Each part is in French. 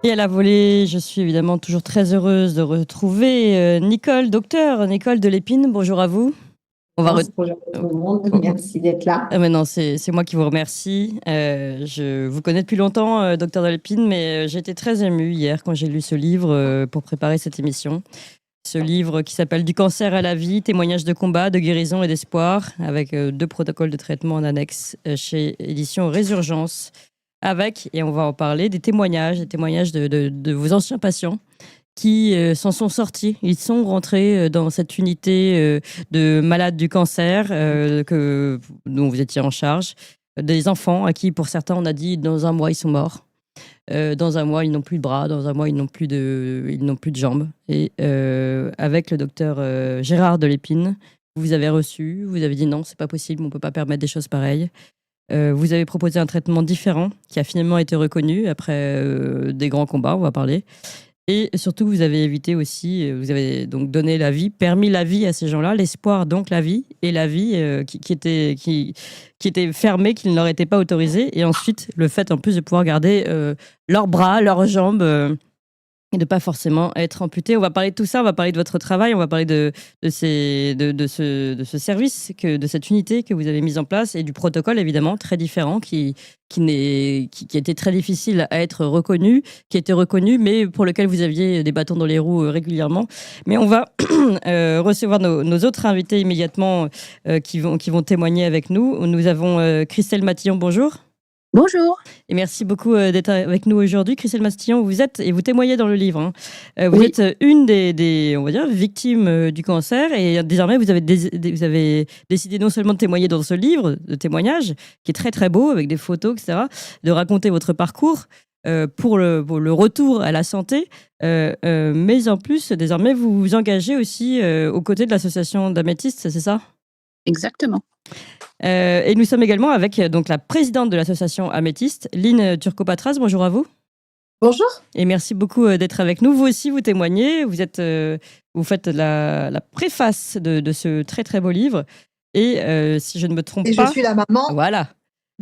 Et à la volée, je suis évidemment toujours très heureuse de retrouver Nicole, docteur Nicole Delépine. Bonjour à vous. On va Bonjour tout le monde, merci d'être là. Ah mais non, c'est moi qui vous remercie. Je vous connais depuis longtemps, docteur Delépine, mais j'ai été très émue hier quand j'ai lu ce livre pour préparer cette émission. Ce livre qui s'appelle Du cancer à la vie, témoignages de combat, de guérison et d'espoir, avec 2 protocoles de traitement en annexe chez Éditions Résurgence. Avec, et on va en parler, des témoignages de vos anciens patients qui s'en sont sortis. Ils sont rentrés dans cette unité de malades du cancer dont vous étiez en charge. Des enfants à qui, pour certains, on a dit dans un mois, ils sont morts. Dans un mois, ils n'ont plus de bras. Dans un mois, ils n'ont plus de jambes. Et avec le docteur Gérard Delépine, vous avez reçu, vous avez dit non, c'est pas possible, on peut pas permettre des choses pareilles. Vous avez proposé un traitement différent qui a finalement été reconnu après des grands combats, on va parler. Et surtout, vous avez évité aussi, vous avez donc donné la vie, permis la vie à ces gens-là, l'espoir, donc la vie, et la vie qui était fermée, qui ne leur était pas autorisée. Et ensuite, le fait en plus de pouvoir garder leurs bras, leurs jambes. Et de pas forcément être amputé. On va parler de tout ça, on va parler de votre travail, on va parler de ce service, de cette unité que vous avez mise en place et du protocole évidemment très différent qui était très difficile à être reconnu, qui était reconnu, mais pour lequel vous aviez des bâtons dans les roues régulièrement. Mais on va recevoir nos autres invités immédiatement qui vont témoigner avec nous. Nous avons Christelle Matillon, bonjour. Bonjour. Et merci beaucoup d'être avec nous aujourd'hui. Christelle Mastillon, vous êtes, et vous témoignez dans le livre, hein, vous Oui. êtes une des, on va dire, victimes du cancer. Et désormais, vous avez décidé non seulement de témoigner dans ce livre de témoignages, qui est très très beau, avec des photos, etc., de raconter votre parcours pour le retour à la santé. Mais en plus, désormais, vous vous engagez aussi aux côtés de l'association d'Améthyste, c'est ça ? Exactement. Et nous sommes également avec donc la présidente de l'association Améthyste, Lynn Turcopatras. Bonjour à vous. Bonjour. Et merci beaucoup d'être avec nous. Vous aussi, vous témoignez. Vous faites la préface de ce très très beau livre. Et si je ne me trompe Et pas, je suis la maman. voilà,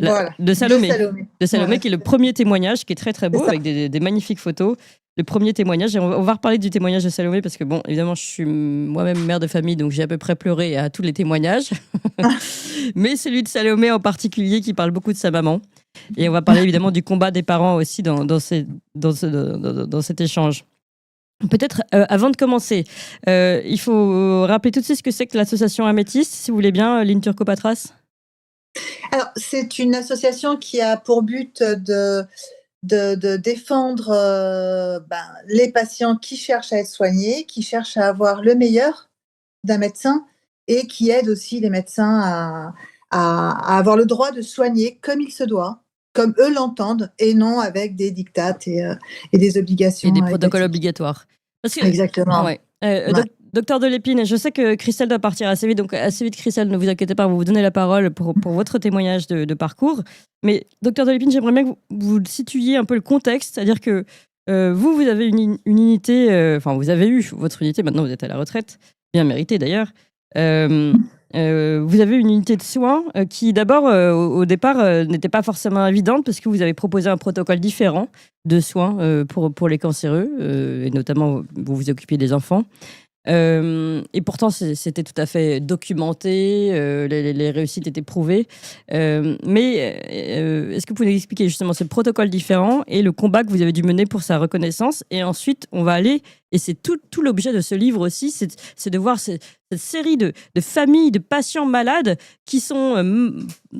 Voilà. de Salomé. De Salomé, Voilà. qui est le premier témoignage, qui est très très beau, avec des magnifiques photos. Le premier témoignage, et on va reparler du témoignage de Salomé, parce que bon, évidemment, je suis moi-même mère de famille, donc j'ai à peu près pleuré à tous les témoignages. Mais celui de Salomé en particulier, qui parle beaucoup de sa maman. Et on va parler évidemment du combat des parents aussi dans cet échange. Peut-être, avant de commencer, il faut rappeler tout de suite ce que c'est que l'association Améthyste, si vous voulez bien, Lynn Turcopatras. Alors, c'est une association qui a pour but de défendre les patients qui cherchent à être soignés, qui cherchent à avoir le meilleur d'un médecin et qui aide aussi les médecins à avoir le droit de soigner comme il se doit, comme eux l'entendent, et non avec des dictates et des obligations Et des protocoles étatiques. obligatoires. Parce que, Exactement. ouais. Ouais. Docteur Delépine, je sais que Christelle doit partir assez vite, donc assez vite, Christelle, ne vous inquiétez pas, on va vous donner la parole pour votre témoignage de parcours. Mais docteur Delépine, j'aimerais bien que vous situiez un peu le contexte, c'est-à-dire que vous avez une unité, vous avez eu votre unité, maintenant vous êtes à la retraite, bien méritée d'ailleurs. Vous avez une unité de soins qui, d'abord, au départ, n'était pas forcément évidente parce que vous avez proposé un protocole différent de soins pour les cancéreux, et notamment vous vous occupiez des enfants. Et pourtant, c'était tout à fait documenté, les réussites étaient prouvées. Est-ce que vous pouvez nous expliquer justement ce protocole différent et le combat que vous avez dû mener pour sa reconnaissance? Et ensuite, on va aller, et c'est tout l'objet de ce livre aussi, c'est de voir cette série de familles, de patients malades qui sont,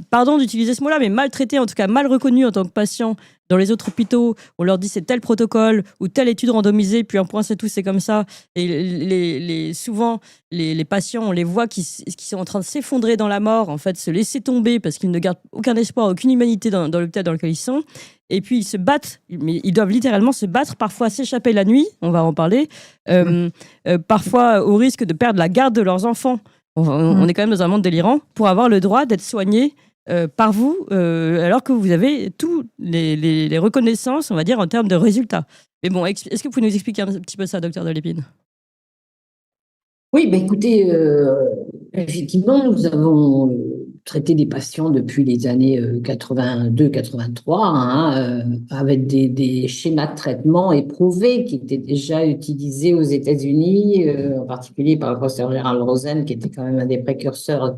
pardon d'utiliser ce mot-là, mais maltraités, en tout cas mal reconnus en tant que patients dans les autres hôpitaux. On leur dit c'est tel protocole ou telle étude randomisée, puis un point c'est tout, c'est comme ça. Et souvent, les patients, on les voit qui sont en train de s'effondrer dans la mort, en fait, se laisser tomber parce qu'ils ne gardent aucun espoir, aucune humanité dans l'hôpital dans lequel ils sont. Et puis ils se battent, mais ils doivent littéralement se battre, parfois s'échapper la nuit, on va en parler, parfois au risque de perdre la garde de leurs enfants. On est quand même dans un monde délirant pour avoir le droit d'être soigné par vous, alors que vous avez toutes les reconnaissances, on va dire, en termes de résultats. Mais bon, est-ce que vous pouvez nous expliquer un petit peu ça, docteur Delépine? Oui, écoutez, effectivement, nous avons traité des patients depuis les années 82-83, avec des schémas de traitement éprouvés qui étaient déjà utilisés aux États-Unis, en particulier par le professeur Gérald Rosen, qui était quand même un des précurseurs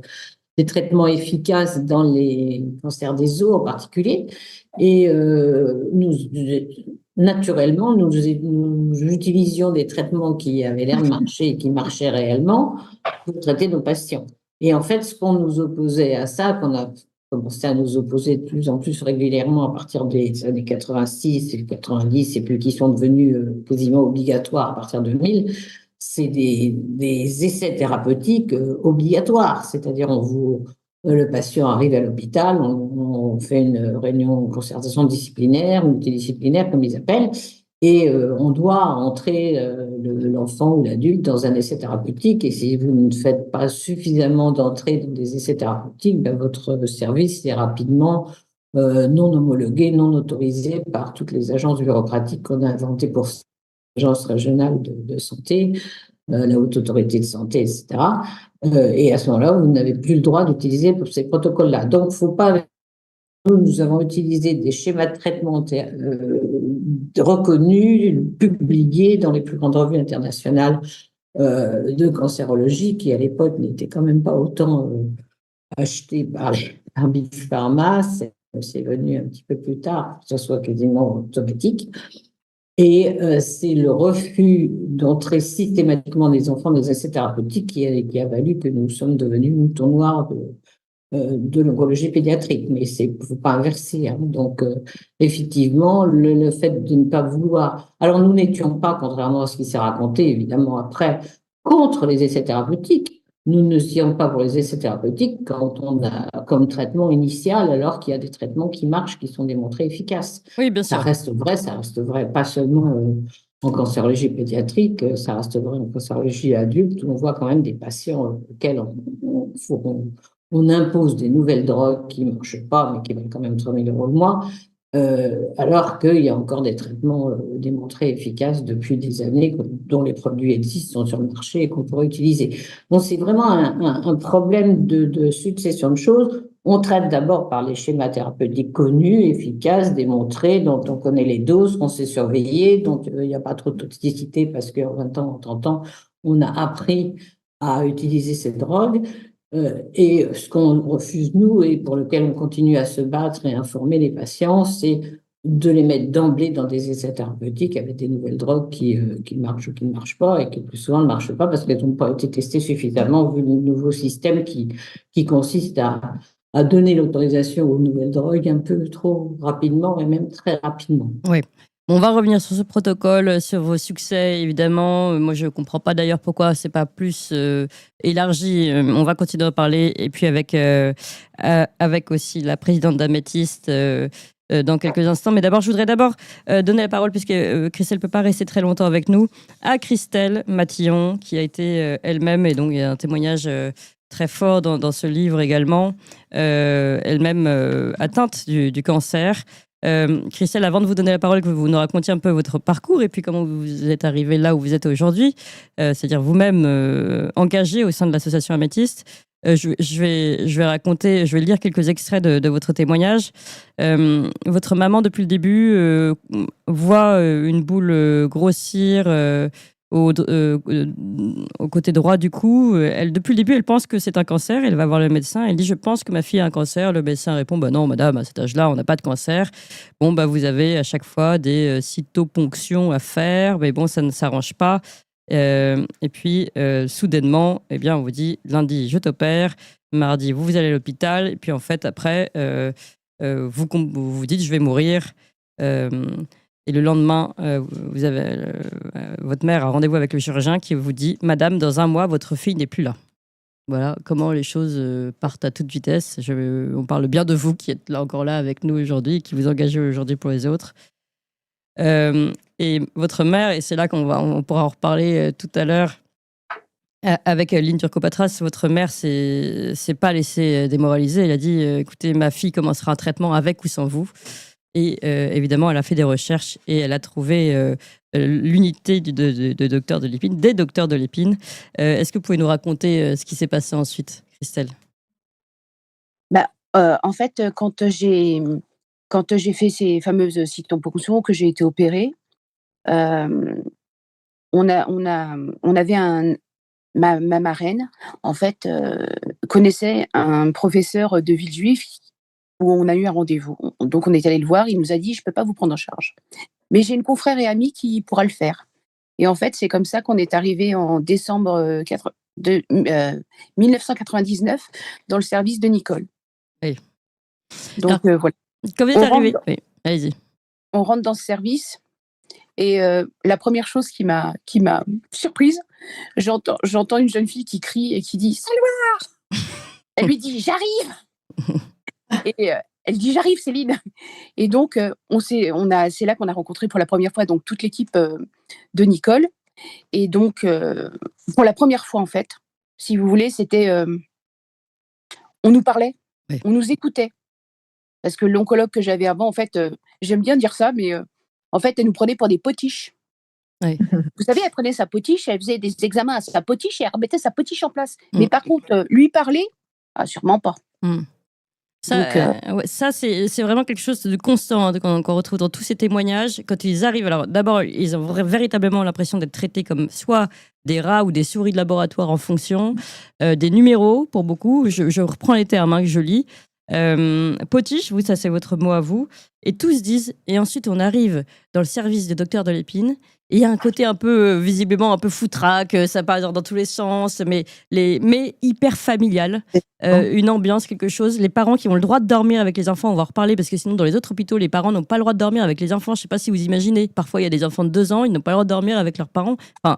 des traitements efficaces dans les cancers des os en particulier. Et naturellement, nous utilisions des traitements qui avaient l'air de marcher et qui marchaient réellement pour traiter nos patients. Et en fait, ce qu'on nous opposait à ça, qu'on a commencé à nous opposer de plus en plus régulièrement à partir des années 86 et 90, et puis qui sont devenus quasiment obligatoires à partir de 2000, c'est des essais thérapeutiques obligatoires. C'est-à-dire, le patient arrive à l'hôpital, on fait une réunion, une concertation disciplinaire, multidisciplinaire, comme ils appellent, et on doit entrer l'enfant ou l'adulte dans un essai thérapeutique. Et si vous ne faites pas suffisamment d'entrées dans des essais thérapeutiques, ben, votre service est rapidement non homologué, non autorisé par toutes les agences bureaucratiques qu'on a inventées pour ça. L'agence régionale de santé, la haute autorité de santé, etc. Et à ce moment-là, vous n'avez plus le droit d'utiliser ces protocoles-là. Donc, faut pas. Nous avons utilisé des schémas de traitement reconnus, publiés dans les plus grandes revues internationales de cancérologie, qui à l'époque n'étaient quand même pas autant achetés par Big Pharma. C'est venu un petit peu plus tard, que ce soit quasiment automatique. Et c'est le refus d'entrer systématiquement des enfants dans des essais thérapeutiques qui a valu que nous sommes devenus mouton noir de l'oncologie pédiatrique. Mais c'est faut pas inverser. Donc, effectivement, le fait de ne pas vouloir. Alors, nous n'étions pas, contrairement à ce qui s'est raconté, évidemment, après, contre les essais thérapeutiques. Nous ne sommes pas pour les essais thérapeutiques quand on a comme traitement initial, alors qu'il y a des traitements qui marchent, qui sont démontrés efficaces. Oui, bien sûr. Ça reste vrai, pas seulement en cancérologie pédiatrique, ça reste vrai en cancérologie adulte, où on voit quand même des patients auxquels on impose des nouvelles drogues qui ne marchent pas, mais qui valent quand même 3 000 € le mois, alors qu'il y a encore des traitements démontrés efficaces depuis des années, dont les produits existent, sont sur le marché et qu'on pourrait utiliser. Bon, c'est vraiment un problème de succession de choses. On traite d'abord par les schémas thérapeutiques connus, efficaces, démontrés, dont on connaît les doses, qu'on sait surveiller, dont il n'y a pas trop de toxicité parce qu'en 20 ans, en 30 ans, on a appris à utiliser ces drogues. Et ce qu'on refuse, nous, et pour lequel on continue à se battre et informer les patients, c'est de les mettre d'emblée dans des essais thérapeutiques avec des nouvelles drogues qui marchent ou qui ne marchent pas, et qui plus souvent ne marchent pas parce qu'elles n'ont pas été testées suffisamment vu le nouveau système qui consiste à donner l'autorisation aux nouvelles drogues un peu trop rapidement et même très rapidement. Oui. On va revenir sur ce protocole, sur vos succès, évidemment. Moi, je ne comprends pas d'ailleurs pourquoi c'est pas plus élargi. On va continuer à en parler. Et puis avec aussi la présidente d'Améthyste dans quelques instants. Mais d'abord, je voudrais donner la parole, puisque Christelle ne peut pas rester très longtemps avec nous, à Christelle Matillon, qui a été elle-même, et donc il y a un témoignage très fort dans ce livre également, elle-même atteinte du cancer. Christelle, avant de vous donner la parole, que vous nous racontiez un peu votre parcours et puis comment vous êtes arrivée là où vous êtes aujourd'hui, c'est-à-dire vous-même engagée au sein de l'association Améthyste. Je vais lire quelques extraits de votre témoignage. Votre maman, depuis le début, voit une boule grossir au côté droit du cou. Depuis le début, elle pense que c'est un cancer. Elle va voir le médecin. Elle dit: je pense que ma fille a un cancer. Le médecin répond: bah non, madame, à cet âge-là, on n'a pas de cancer. Bon, bah, vous avez à chaque fois des cytoponctions à faire, mais bon, ça ne s'arrange pas. Et puis, soudainement, eh bien, on vous dit: lundi, je t'opère. Mardi, vous allez à l'hôpital. Et puis, en fait, après, vous vous dites: je vais mourir. Et le lendemain, votre mère a rendez-vous avec le chirurgien qui vous dit: madame, dans 1 mois, votre fille n'est plus là. Voilà comment les choses partent à toute vitesse. On parle bien de vous qui êtes là encore là avec nous aujourd'hui, qui vous engagez aujourd'hui pour les autres. Et votre mère, et c'est là on pourra en reparler tout à l'heure avec Lynne Turcot-Patras, votre mère s'est pas laissée démoraliser. Elle a dit: écoutez, ma fille commencera un traitement avec ou sans vous. Et évidemment, elle a fait des recherches et elle a trouvé l'unité de docteurs de Lépine, des docteurs de Lépine. Est-ce que vous pouvez nous raconter ce qui s'est passé ensuite, Christelle ? Bah, en fait, quand j'ai fait ces fameuses cycloponctions, que j'ai été opérée, hem, on avait ma marraine, en fait, connaissait un professeur de Villejuif où on a eu un rendez-vous. Donc on est allé le voir, il nous a dit: «Je peux pas vous prendre en charge, mais j'ai une confrère et amie qui pourra le faire». Et en fait, c'est comme ça qu'on est arrivé en décembre, 1999 dans le service de Nicole. Oui. Alors, Donc voilà. quand vous êtes On rentre arrivé, dans oui, allez-y. on rentre dans ce service et la première chose qui m'a surprise, j'entends une jeune fille qui crie et qui dit: «Salwa!» Elle lui dit: «J'arrive!» et elle dit: «J'arrive Céline!» Et donc c'est là qu'on a rencontré pour la première fois donc toute l'équipe, de Nicole et donc pour la première fois en fait, si vous voulez, c'était, on nous parlait, Oui. on nous écoutait. Parce que l'oncologue que j'avais avant en fait, j'aime bien dire ça mais en fait, elle nous prenait pour des potiches. Oui. Vous savez, elle prenait sa potiche, elle faisait des examens à sa potiche et elle remettait sa potiche en place. Mais Mmh. par contre, lui parler, ah sûrement pas. Mmh. Donc Ça, ouais, ça c'est vraiment quelque chose de constant, hein, qu'on retrouve dans tous ces témoignages. Quand ils arrivent, alors d'abord, ils ont véritablement l'impression d'être traités comme soit des rats ou des souris de laboratoire en fonction, des numéros pour beaucoup. Je reprends les termes, hein, que je lis. Potiche, vous, ça c'est votre mot à vous. Et tous disent, et ensuite on arrive dans le service de docteur de l'épine. Et il y a un côté un peu, visiblement, un peu foutraque, ça part dans tous les sens, mais hyper familial. Une ambiance, quelque chose. Les parents qui ont le droit de dormir avec les enfants, on va en reparler parce que sinon, dans les autres hôpitaux, les parents n'ont pas le droit de dormir avec les enfants. Je ne sais pas si vous imaginez. Parfois, il y a des enfants de 2 ans, ils n'ont pas le droit de dormir avec leurs parents. Enfin,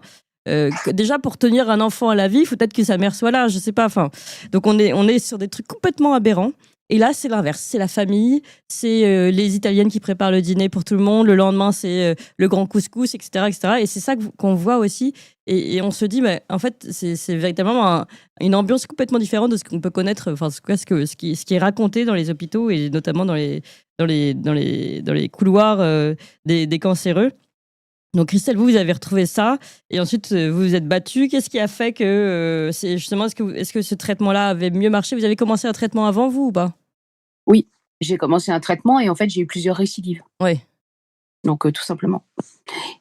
déjà, pour tenir un enfant à la vie, il faut peut-être que sa mère soit là, je ne sais pas. Enfin, donc, on est sur des trucs complètement aberrants. Et là, c'est l'inverse. C'est la famille, c'est les Italiennes qui préparent le dîner pour tout le monde. Le lendemain, c'est le grand couscous, etc., etc. Et c'est ça qu'on voit aussi. Et on se dit, mais en fait, c'est véritablement une ambiance complètement différente de ce qu'on peut connaître, enfin, ce qui est raconté dans les hôpitaux et notamment dans les couloirs des cancéreux. Donc, Christelle, vous avez retrouvé ça et ensuite vous vous êtes battue. Qu'est-ce qui a fait que c'est justement, est-ce que ce traitement-là avait mieux marché? Vous avez commencé un traitement avant vous ou pas? oui, j'ai commencé un traitement et en fait, j'ai eu plusieurs récidives. Oui. Donc tout simplement.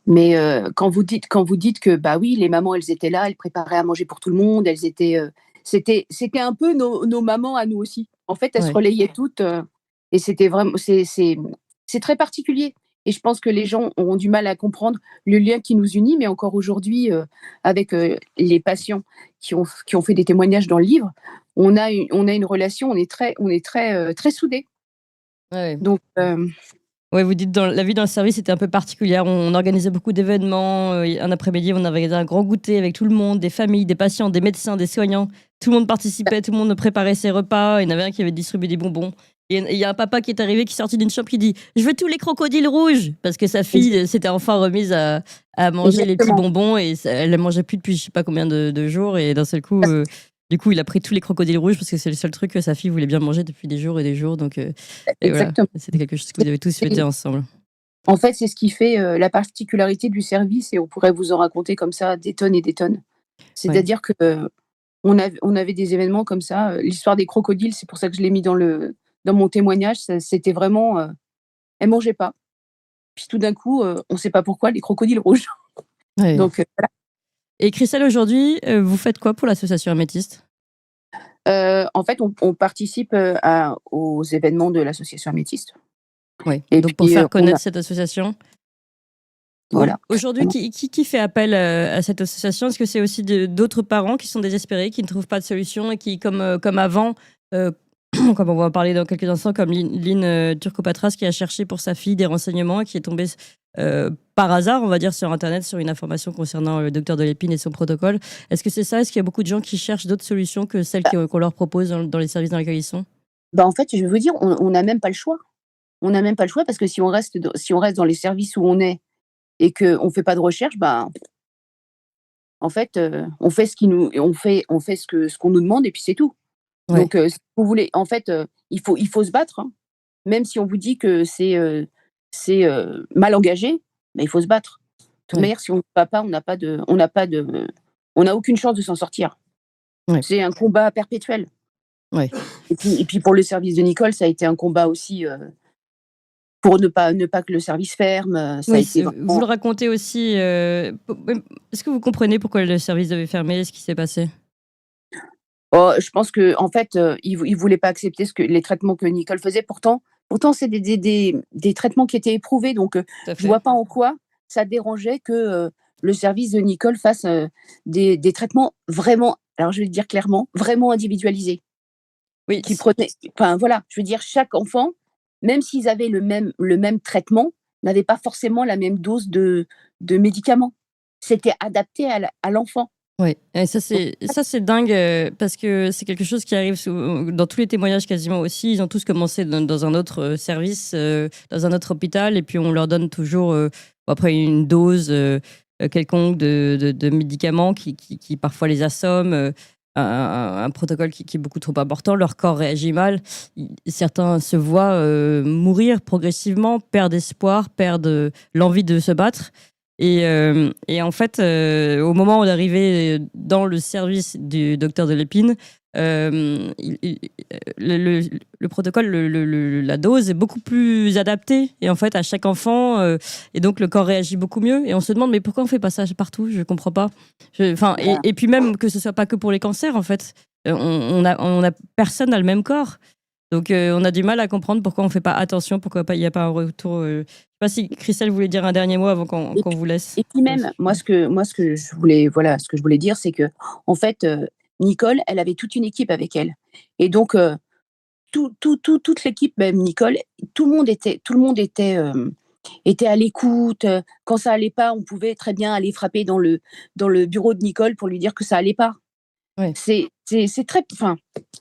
Mais quand vous dites que, bah oui, les mamans, elles étaient là, elles préparaient à manger pour tout le monde, elles étaient, c'était un peu nos mamans à nous aussi. En fait, elles se Ouais. relayaient toutes, et c'était vraiment c'est très particulier et je pense que les gens auront du mal à comprendre le lien qui nous unit, mais encore aujourd'hui, avec, les patients qui ont fait des témoignages dans le livre, on a une relation, on est très, très soudés. Ouais. Donc Ouais, vous dites dans la vie dans le service était un peu particulière. On organisait beaucoup d'événements. Un après-midi, on organisait un grand goûter avec tout le monde, des familles, des patients, des médecins, des soignants. Tout le monde participait, tout le monde préparait ses repas. Il y en avait un qui avait distribué des bonbons. Et il y a un papa qui est arrivé, qui est sorti d'une chambre, qui dit: «Je veux tous les crocodiles rouges!» Parce que sa fille s'était enfin remise à manger les petits exactement, bonbons et elle ne mangeait plus depuis je sais pas combien de jours. Et d'un seul coup, du coup, il a pris tous les crocodiles rouges parce que c'est le seul truc que sa fille voulait bien manger depuis des jours et des jours. Donc, et voilà, exactement. c'était quelque chose que vous avez tous fêté ensemble. En fait, c'est ce qui fait, la particularité du service et on pourrait vous en raconter comme ça des tonnes et des tonnes. Ouais. C'est-à-dire que, on avait des événements comme ça, l'histoire des crocodiles, c'est pour ça que je l'ai mis dans mon témoignage, c'était vraiment, elles mangeaient pas. Puis tout d'un coup, on sait pas pourquoi, les crocodiles rouges. Ouais. Donc voilà. Et Christelle, aujourd'hui, vous faites quoi pour l'association Améthyste? En fait, on participe, aux événements de l'association Améthyste Oui, et donc pour puis, faire on a connaître cette association. voilà. Aujourd'hui, qui fait appel à cette association? Est-ce que c'est aussi d'autres parents qui sont désespérés, qui ne trouvent pas de solution et qui, comme avant, euh, comme on va en parler dans quelques instants, comme Lynn Turcopatras qui a cherché pour sa fille des renseignements et qui est tombée par hasard, on va dire, sur Internet, sur une information concernant le docteur de l'épine et son protocole. Est-ce que c'est ça? Est-ce qu'il y a beaucoup de gens qui cherchent d'autres solutions que celles qu'on leur propose dans les services dans lesquels ils sont? Bah, en fait, je vais vous dire, on n'a même pas le choix. On n'a même pas le choix parce que si on reste dans les services où on est et qu'on fait pas de recherche, bah, en fait, on fait ce qu'on nous demande et puis c'est tout. Ouais, Donc si vous voulez en fait, il faut se battre, hein. Même si on vous dit que c'est mal engagé, bah, il faut se battre. De toute ouais, manière, si on ne se bat pas, on n'a aucune chance de s'en sortir. ouais. C'est un combat perpétuel. Ouais. Et puis pour le service de Nicole, ça a été un combat aussi pour ne pas que le service ferme. Ça a Oui, été vous vraiment. le racontez aussi. Est-ce que vous comprenez pourquoi le service devait fermer? Ce qui s'est passé? Oh, je pense que en fait, ils voulaient pas accepter les traitements que Nicole faisait. Pourtant, c'est des traitements qui étaient éprouvés. Donc, Tout à je vois fait. pas en quoi ça dérangeait que le service de Nicole fasse des traitements vraiment. Alors, je vais le dire clairement, vraiment individualisés. Oui, Qui prenaient. Enfin voilà, je veux dire chaque enfant, même s'ils avaient le même traitement, n'avait pas forcément la même dose de médicaments. C'était adapté à l'enfant. oui, et Donc, ça c'est dingue, parce que c'est quelque chose qui arrive dans tous les témoignages quasiment aussi. Ils ont tous commencé dans un autre service, dans un autre hôpital, et puis on leur donne toujours après une dose quelconque de médicaments qui parfois les assomme, un protocole qui est beaucoup trop important. Leur corps réagit mal. Certains se voient mourir progressivement, perdent espoir, perdent l'envie de se battre. Et en fait, au moment d'arriver dans le service du docteur de l'épine, le protocole, la dose est beaucoup plus adaptée. Et en fait, à chaque enfant, et donc le corps réagit beaucoup mieux. Et on se demande, mais pourquoi on fait pas ça partout? Je comprends pas. Et puis même que ce soit pas que pour les cancers, en fait. Personne n'a le même corps. Donc, on a du mal à comprendre pourquoi on ne fait pas attention, pourquoi il n'y a pas un retour. Je ne sais pas si Christelle voulait dire un dernier mot avant qu'on vous laisse. Et puis même, moi, ce que je voulais, voilà, ce que je voulais dire, c'est que, en fait, Nicole, elle avait toute une équipe avec elle. Et donc, toute l'équipe, même Nicole, tout le monde était à l'écoute. Quand ça allait pas, on pouvait très bien aller frapper dans le bureau de Nicole pour lui dire que ça allait pas. Ouais. C'est très, enfin,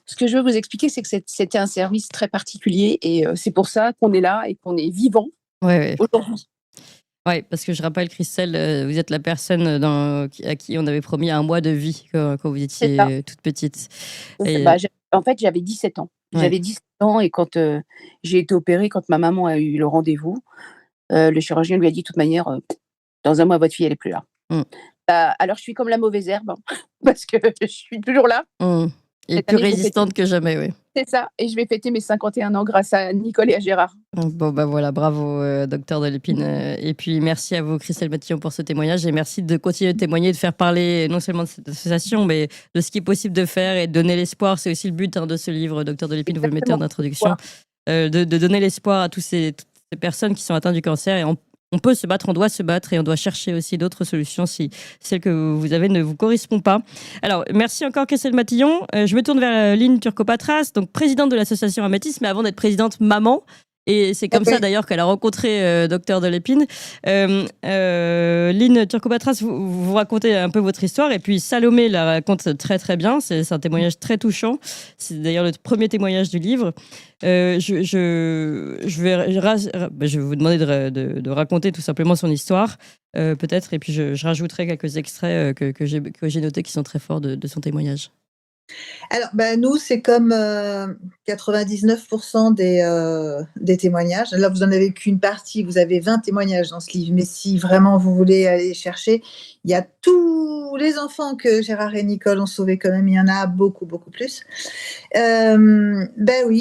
ce que je veux vous expliquer, c'est que c'était un service très particulier et c'est pour ça qu'on est là et qu'on est vivant Ouais. aujourd'hui. Ouais, parce que je rappelle, Christelle, vous êtes la personne à qui on avait promis un mois de vie quand vous C'est ça. étiez toute petite. Bah, en fait, j'avais 17 ans. Ouais. J'avais 17 ans et quand j'ai été opérée, quand ma maman a eu le rendez-vous, le chirurgien lui a dit: «De toute manière, dans un mois, votre fille, elle est plus là». Mmh. Bah, alors je suis comme la mauvaise herbe, hein, parce que je suis toujours là. Mmh. Et Cette plus année, je vais fêter. résistante que jamais, oui. C'est ça, et je vais fêter mes 51 ans grâce à Nicole et à Gérard. Bon, bah voilà, bravo, docteur de l'épine. Et puis merci à vous, Christelle Matillon, pour ce témoignage. Et merci de continuer de témoigner, de faire parler non seulement de cette association, mais de ce qui est possible de faire et de donner l'espoir. C'est aussi le but de ce livre, docteur de l'épine, vous le mettez en introduction, de donner l'espoir à toutes ces personnes qui sont atteintes du cancer. Et on peut se battre, on doit se battre et on doit chercher aussi d'autres solutions si celle que vous avez ne vous correspond pas. Alors, merci encore Christelle Matillon. Je me tourne vers Lynn Turcopatras, donc présidente de l'association Améthyste, mais avant d'être présidente, maman. Et c'est comme ça d'ailleurs qu'elle a rencontré docteur de l'épine. Lynn Turcopatras, vous racontez un peu votre histoire et puis Salomé la raconte très très bien. C'est un témoignage très touchant. C'est d'ailleurs le premier témoignage du livre. Je vais vous demander de raconter tout simplement son histoire, peut-être, et puis je rajouterai quelques extraits que j'ai notés qui sont très forts de son témoignage. Alors, nous, c'est comme 99% des témoignages. Là, vous n'en avez qu'une partie, vous avez 20 témoignages dans ce livre, mais si vraiment vous voulez aller chercher, il y a tous les enfants que Gérard et Nicole ont sauvés quand même, il y en a beaucoup, beaucoup plus. Oui,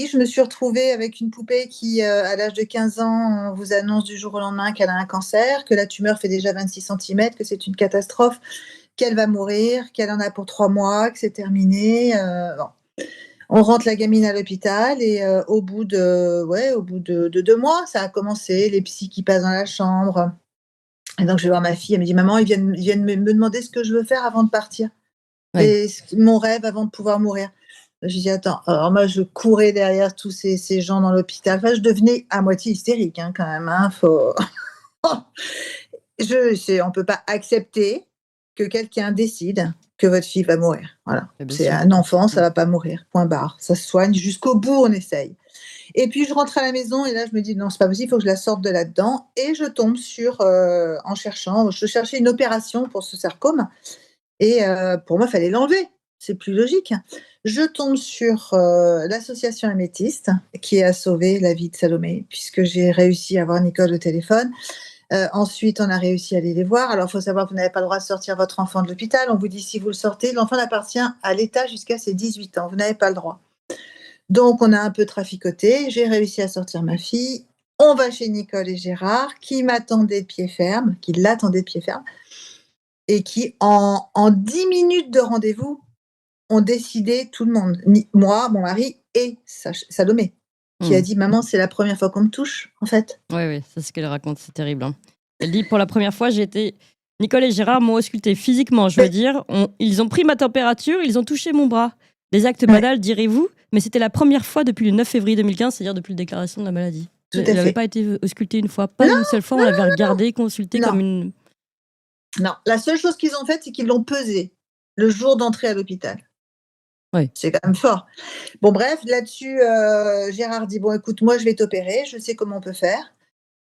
je me suis retrouvée avec une poupée qui, à l'âge de 15 ans, on vous annonce du jour au lendemain qu'elle a un cancer, que la tumeur fait déjà 26 cm, que c'est une catastrophe, qu'elle va mourir, qu'elle en a pour 3 mois, que c'est terminé. Bon. On rentre la gamine à l'hôpital et au bout de 2 mois, ça a commencé, les psys qui passent dans la chambre. Et donc je vais voir ma fille, elle me dit: «Maman, ils viennent me demander ce que je veux faire avant de partir. Ouais. Et mon rêve avant de pouvoir mourir». Je dis: «Attends». Alors moi, je courais derrière tous ces gens dans l'hôpital. Enfin, je devenais à moitié hystérique, hein, quand même, hein, faut on peut pas accepter que quelqu'un décide que votre fille va mourir. Voilà. C'est un enfant, ça va pas mourir. Point barre. Ça se soigne jusqu'au bout, on essaye. Et puis je rentre à la maison et là je me dis: «Non, c'est pas possible, il faut que je la sorte de là-dedans», et je tombe sur, en cherchant, je cherchais une opération pour ce sarcome et pour moi, il fallait l'enlever. C'est plus logique. Je tombe sur l'association Améthyste qui a sauvé la vie de Salomé, puisque j'ai réussi à avoir Nicole au téléphone. Ensuite, on a réussi à aller les voir. Alors, il faut savoir que vous n'avez pas le droit de sortir votre enfant de l'hôpital. On vous dit, si vous le sortez, l'enfant appartient à l'État jusqu'à ses 18 ans. Vous n'avez pas le droit. Donc, on a un peu traficoté. J'ai réussi à sortir ma fille. On va chez Nicole et Gérard, qui m'attendaient de pied ferme, qui l'attendaient de pied ferme, et qui, en 10 minutes de rendez-vous, ont décidé, tout le monde, moi, mon mari et Salomé, qui a dit: «Maman, c'est la première fois qu'on me touche, en fait». Oui, oui, c'est ce qu'elle raconte, c'est terrible. Hein. Elle dit, pour la première fois, Nicole et Gérard m'ont ausculté physiquement, je veux dire. Ils ont pris ma température, ils ont touché mon bras. Des actes banals, direz-vous, mais c'était la première fois depuis le 9 février 2015, c'est-à-dire depuis la déclaration de la maladie. Tout à Elle n'avait fait. pas été auscultée une fois, pas une seule fois, on l'avait regardée, consultée Non. comme une... Non, la seule chose qu'ils ont faite, c'est qu'ils l'ont pesée le jour d'entrée à l'hôpital. Oui. C'est quand même fort. Bon, bref, là-dessus, Gérard dit: «Bon, écoute, moi, je vais t'opérer, je sais comment on peut faire».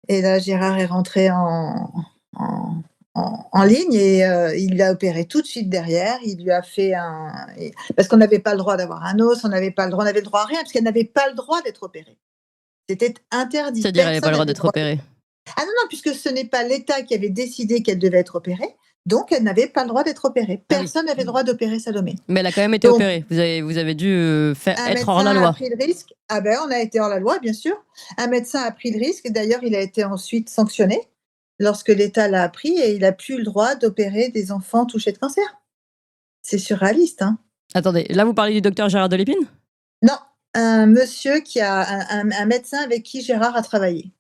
Et là, Gérard est rentré en ligne et il l'a opéré tout de suite derrière. Il lui a fait parce qu'on n'avait pas le droit d'avoir un os, on avait le droit à rien, parce qu'elle n'avait pas le droit d'être opérée. C'était interdit. C'est-à-dire, elle n'avait pas le droit Personne d'être opérée. Ah non, puisque ce n'est pas l'État qui avait décidé qu'elle devait être opérée, donc elle n'avait pas le droit d'être opérée. Personne n'avait le droit d'opérer Salomé. Mais elle a quand même été opérée. Vous avez dû être hors la loi. Un médecin a pris le risque. Ah ben, on a été hors la loi, bien sûr. Un médecin a pris le risque. D'ailleurs, il a été ensuite sanctionné lorsque l'État l'a appris et il n'a plus le droit d'opérer des enfants touchés de cancer. C'est surréaliste, hein. Attendez, là, vous parlez du docteur Gérard Delépine ? Non, un monsieur un médecin avec qui Gérard a travaillé.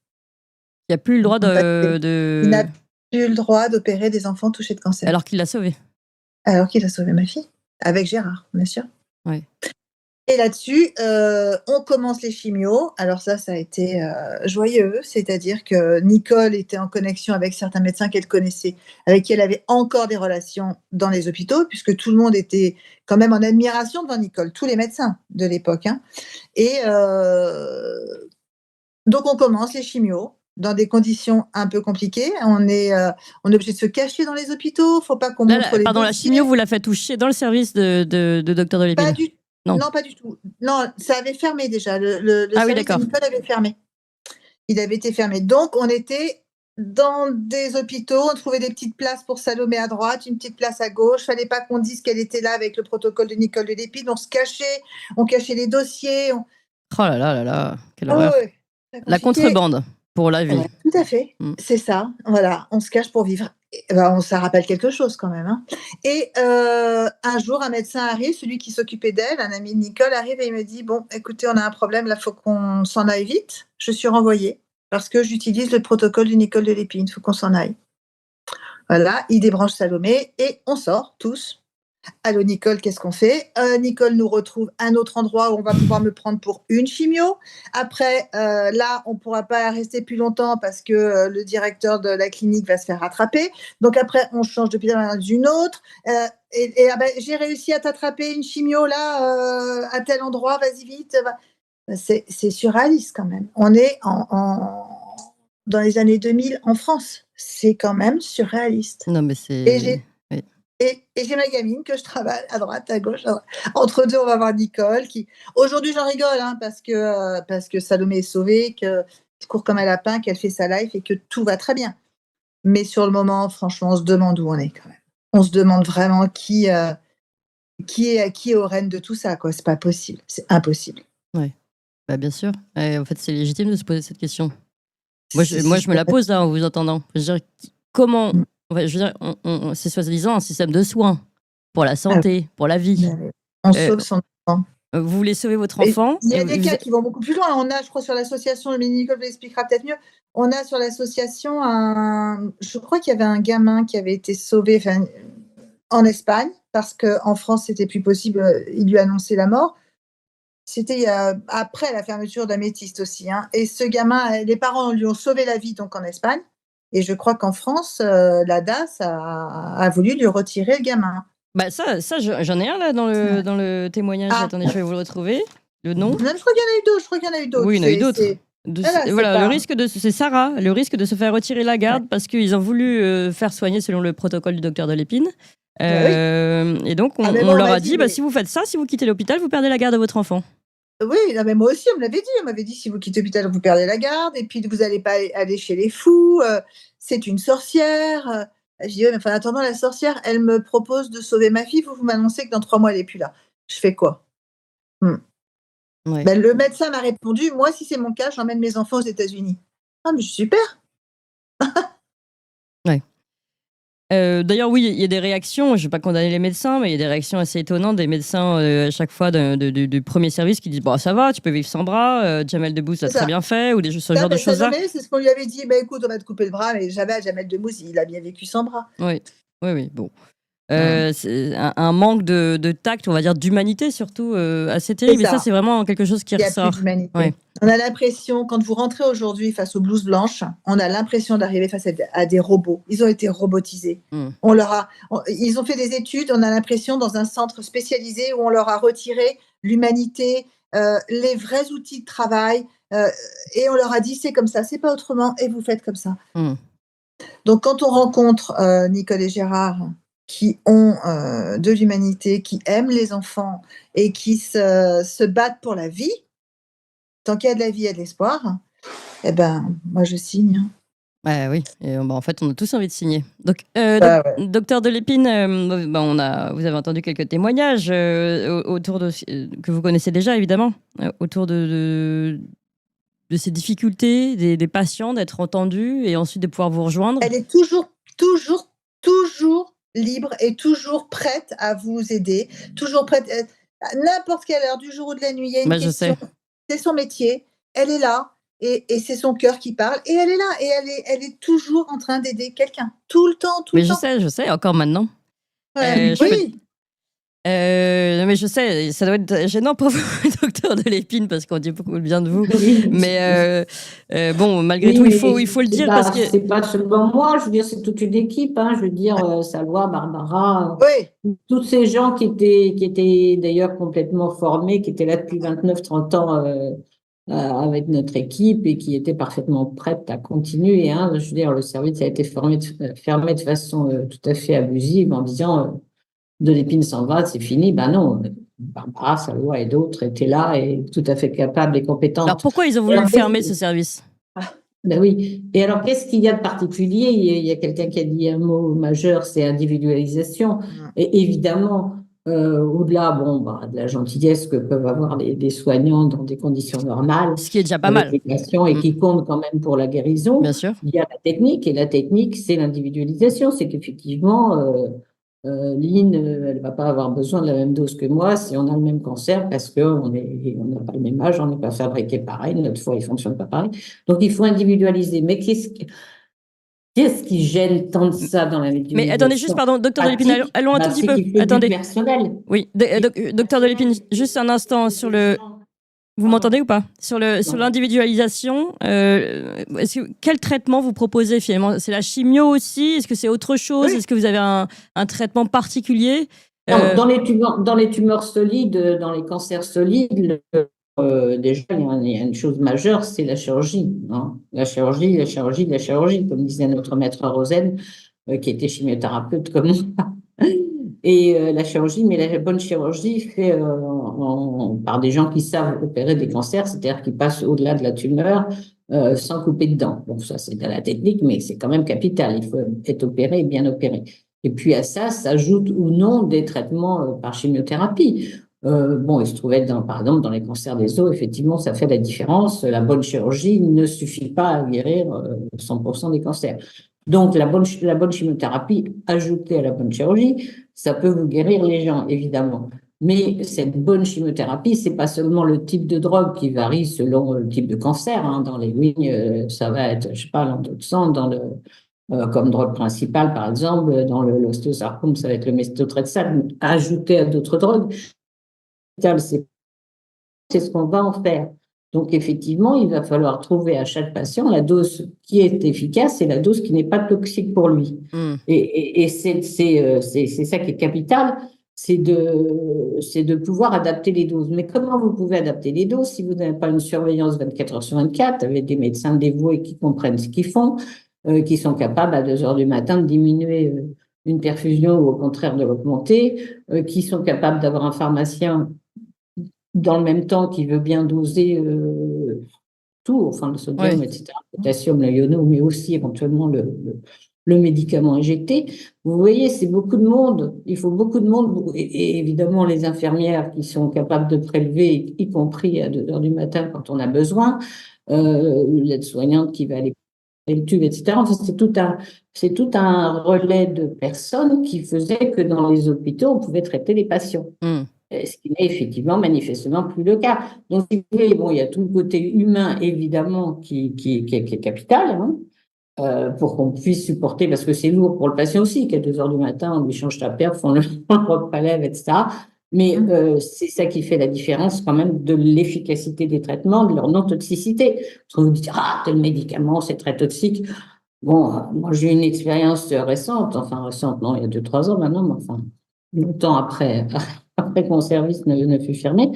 Il n'a plus le droit Il n'a plus le droit d'opérer des enfants touchés de cancer. Alors qu'il l'a sauvé. Alors qu'il a sauvé ma fille, avec Gérard, bien sûr. Oui. Et là-dessus, on commence les chimios. Alors ça a été joyeux, c'est-à-dire que Nicole était en connexion avec certains médecins qu'elle connaissait, avec qui elle avait encore des relations dans les hôpitaux, puisque tout le monde était quand même en admiration devant Nicole, tous les médecins de l'époque. Hein. Et donc on commence les chimios dans des conditions un peu compliquées. On est obligé de se cacher dans les hôpitaux. Il ne faut pas qu'on montre les Pardon, dossiers. la chimio, vous la faites toucher dans le service de docteur Delépine ? Pas du tout. Non, pas du tout. Non, ça avait fermé déjà. Le service de Nicole avait fermé. Il avait été fermé. Donc, on était dans des hôpitaux. On trouvait des petites places pour Salomé à droite, une petite place à gauche. Il ne fallait pas qu'on dise qu'elle était là avec le protocole de Nicole Delépine. On se cachait. On cachait les dossiers. Oh là là là là, quelle horreur. Ouais, la contrebande pour la vie. Ouais, tout à fait. C'est ça. Voilà, on se cache pour vivre. Ça rappelle quelque chose quand même. Hein. Et un jour, un médecin arrive, celui qui s'occupait d'elle, un ami de Nicole, arrive et il me dit: «Bon, écoutez, on a un problème, là, il faut qu'on s'en aille vite. Je suis renvoyée parce que j'utilise le protocole de Nicole Delépine, il faut qu'on s'en aille». Voilà, il débranche Salomé et on sort tous. Allô Nicole, qu'est-ce qu'on fait ? Nicole nous retrouve à un autre endroit où on va pouvoir me prendre pour une chimio. Après, là, on ne pourra pas rester plus longtemps parce que le directeur de la clinique va se faire rattraper. Donc après, on change d'hôpital dans une autre. J'ai réussi à t'attraper une chimio là, à tel endroit, vas-y vite. C'est surréaliste quand même. On est dans les années 2000 en France. C'est quand même surréaliste. Non, mais c'est... Et j'ai ma gamine que je travaille à droite, à gauche. Entre deux, on va voir Nicole qui... Aujourd'hui, j'en rigole hein, parce que Salomé est sauvée, qu'elle court comme un lapin, qu'elle fait sa life et que tout va très bien. Mais sur le moment, franchement, on se demande où on est quand même. On se demande vraiment qui est au règne de tout ça. Quoi. C'est pas possible. C'est impossible. Oui, bien sûr. Et en fait, c'est légitime de se poser cette question. Moi, je me la pose là en vous entendant. Je veux dire, comment... je veux dire, c'est soi-disant un système de soins pour la santé, pour la vie. On sauve son enfant. Vous voulez sauver votre enfant. Il y a des cas qui vont beaucoup plus loin. On a, je crois, sur l'association, Nicole vous l'expliquera peut-être mieux, on a sur l'association, je crois qu'il y avait un gamin qui avait été sauvé en Espagne, parce qu'en France, c'était plus possible, il lui a annoncé la mort. C'était après la fermeture d'Améthyste aussi. Hein. Et ce gamin, les parents lui ont sauvé la vie donc en Espagne. Et je crois qu'en France, la DAS a voulu lui retirer le gamin. Ça j'en ai un là dans le témoignage. Attendez, je vais vous le retrouver. Le nom. Non, je crois qu'il y en a eu d'autres. Oui, il y en a eu d'autres. C'est Sarah. Le risque de se faire retirer la garde parce qu'ils ont voulu faire soigner selon le protocole du docteur Delépine. Et donc, on leur a dit, si vous faites ça, si vous quittez l'hôpital, vous perdez la garde de votre enfant. Oui, mais moi aussi, on me l'avait dit. On m'avait dit, si vous quittez l'hôpital, vous perdez la garde, et puis vous n'allez pas aller chez les fous, c'est une sorcière. Je dis, oui, mais en attendant, la sorcière, elle me propose de sauver ma fille, vous m'annoncez que dans 3 mois, elle n'est plus là. Je fais quoi ? Ouais. Ben, le médecin m'a répondu, moi, si c'est mon cas, j'emmène mes enfants aux États-Unis. Ah, mais super. D'ailleurs, oui, il y a des réactions, je ne vais pas condamner les médecins, mais il y a des réactions assez étonnantes des médecins à chaque fois du premier service qui disent bon, ça va, tu peux vivre sans bras, Jamel Debbouze l'a C'est très ça. bien fait, ou ce Ça, genre de ben, ça choses-là. jamais, c'est ce qu'on lui avait dit. Ben, écoute, on va te couper le bras, mais jamais Jamel Debbouze, il a bien vécu sans bras. Oui, oui, oui, bon. C'est un manque de tact, on va dire d'humanité surtout, assez terrible. Et ça, c'est vraiment quelque chose qui Il n'y a ressort. plus d'humanité. Ouais. On a l'impression, quand vous rentrez aujourd'hui face aux blouses blanches, on a l'impression d'arriver face à des robots. Ils ont été robotisés. Ils ont fait des études, on a l'impression, dans un centre spécialisé où on leur a retiré l'humanité, les vrais outils de travail, et on leur a dit c'est comme ça, c'est pas autrement, et vous faites comme ça. Donc, quand on rencontre Nicole et Gérard, qui ont de l'humanité, qui aiment les enfants et qui se battent pour la vie, tant qu'il y a de la vie, il y a de l'espoir, eh ben, moi, je signe. Oui, et, en fait, on a tous envie de signer. Donc, docteur Delépine, vous avez entendu quelques témoignages autour de que vous connaissez déjà, évidemment, autour de ces difficultés des patients d'être entendus et ensuite de pouvoir vous rejoindre. Elle est toujours libre et toujours prête à vous aider, toujours prête à n'importe quelle heure du jour ou de la nuit. Il y a une question. C'est son métier. Elle est là. Et c'est son cœur qui parle, et elle est là, et elle est toujours en train d'aider quelqu'un, tout le temps. Mais je sais, encore maintenant. Oui. Mais je sais, ça doit être gênant pour vous, docteur Delépine, parce qu'on dit beaucoup de bien de vous. Mais bon, malgré tout, il faut le dire. Parce que c'est pas seulement moi, je veux dire, c'est toute une équipe. Hein, je veux dire, Salwa, Barbara, tous ces gens qui étaient d'ailleurs complètement formés, qui étaient là depuis 29-30 ans avec notre équipe et qui étaient parfaitement prêtes à continuer. Hein. Je veux dire, le service a été fermé de façon tout à fait abusive en disant Delépine s'en va, c'est fini. Ben non, Barbara, Salwa et d'autres étaient là et tout à fait capables et compétentes. Alors pourquoi ils ont voulu fermer ce service? Ben oui. Et alors, qu'est-ce qu'il y a de particulier? Il y a quelqu'un qui a dit un mot majeur, c'est individualisation. Et évidemment, au-delà de la gentillesse que peuvent avoir des soignants dans des conditions normales, ce qui est déjà pas mal, et qui compte quand même pour la guérison, bien sûr. Il y a la technique, et la technique, c'est l'individualisation. C'est qu'effectivement, Lynn, elle ne va pas avoir besoin de la même dose que moi si on a le même cancer, parce qu'on n'a pas le même âge, on n'est pas fabriqué pareil, notre foie ne fonctionne pas pareil. Donc, il faut individualiser. Mais qu'est-ce qui gêne tant de ça dans l'individualisation? Mais attendez, juste, pardon, docteur Delépine, allons un tout petit peu. Attendez. Personnel. Oui, docteur Delépine, juste un instant sur le... Vous m'entendez ou pas? Sur l'individualisation, quel traitement vous proposez finalement? C'est la chimio aussi? Est-ce que c'est autre chose? Est-ce que vous avez un traitement particulier? Dans les tumeurs solides, dans les cancers solides, déjà, il y a une chose majeure, c'est la chirurgie. Hein. La chirurgie, comme disait notre maître Rosen, qui était chimiothérapeute comme moi. Et la chirurgie, mais la bonne chirurgie fait par des gens qui savent opérer des cancers, c'est-à-dire qui passent au-delà de la tumeur sans couper de dents. Bon, ça, c'est de la technique, mais c'est quand même capital. Il faut être opéré et bien opéré. Et puis à ça s'ajoutent ou non des traitements par chimiothérapie. Il se trouvait, par exemple, dans les cancers des os, effectivement, ça fait la différence. La bonne chirurgie ne suffit pas à guérir 100% des cancers. Donc, la bonne chimiothérapie ajoutée à la bonne chirurgie, ça peut vous guérir les gens, évidemment. Mais cette bonne chimiothérapie, c'est pas seulement le type de drogue qui varie selon le type de cancer. Hein. Dans les lignes, ça va être, je sais pas, l'endos de sang, comme drogue principale, par exemple, dans l'ostéosarcome, ça va être le méthotrexate, ajouté à d'autres drogues. C'est ce qu'on va en faire. Donc, effectivement, il va falloir trouver à chaque patient la dose qui est efficace et la dose qui n'est pas toxique pour lui. Et c'est ça qui est capital, c'est de pouvoir adapter les doses. Mais comment vous pouvez adapter les doses si vous n'avez pas une surveillance 24 heures sur 24 avec des médecins dévoués qui comprennent ce qu'ils font, qui sont capables à 2 heures du matin de diminuer une perfusion ou au contraire de l'augmenter, qui sont capables d'avoir un pharmacien dans le même temps qui veut bien doser tout, enfin le sodium, etc., le potassium, le iono, mais aussi éventuellement le médicament injecté. Vous voyez, c'est beaucoup de monde. Il faut beaucoup de monde. Et évidemment, les infirmières qui sont capables de prélever, y compris à 2 heures du matin quand on a besoin, l'aide-soignante qui va aller le tube, etc. Enfin, c'est tout un relais de personnes qui faisait que dans les hôpitaux, on pouvait traiter les patients. Ce qui n'est effectivement manifestement plus le cas. Donc, si vous voulez, bon, il y a tout le côté humain, évidemment, qui est capital, hein, pour qu'on puisse supporter, parce que c'est lourd pour le patient aussi, qu'à 2 heures du matin, on lui change ta perf, on le prélève, etc. Mais c'est ça qui fait la différence quand même de l'efficacité des traitements, de leur non-toxicité. Parce qu'on vous dit, ah, tel médicament, c'est très toxique. Bon, moi, j'ai eu une expérience récente, non, il y a 2-3 ans maintenant, mais enfin, longtemps après que mon service ne fut fermé,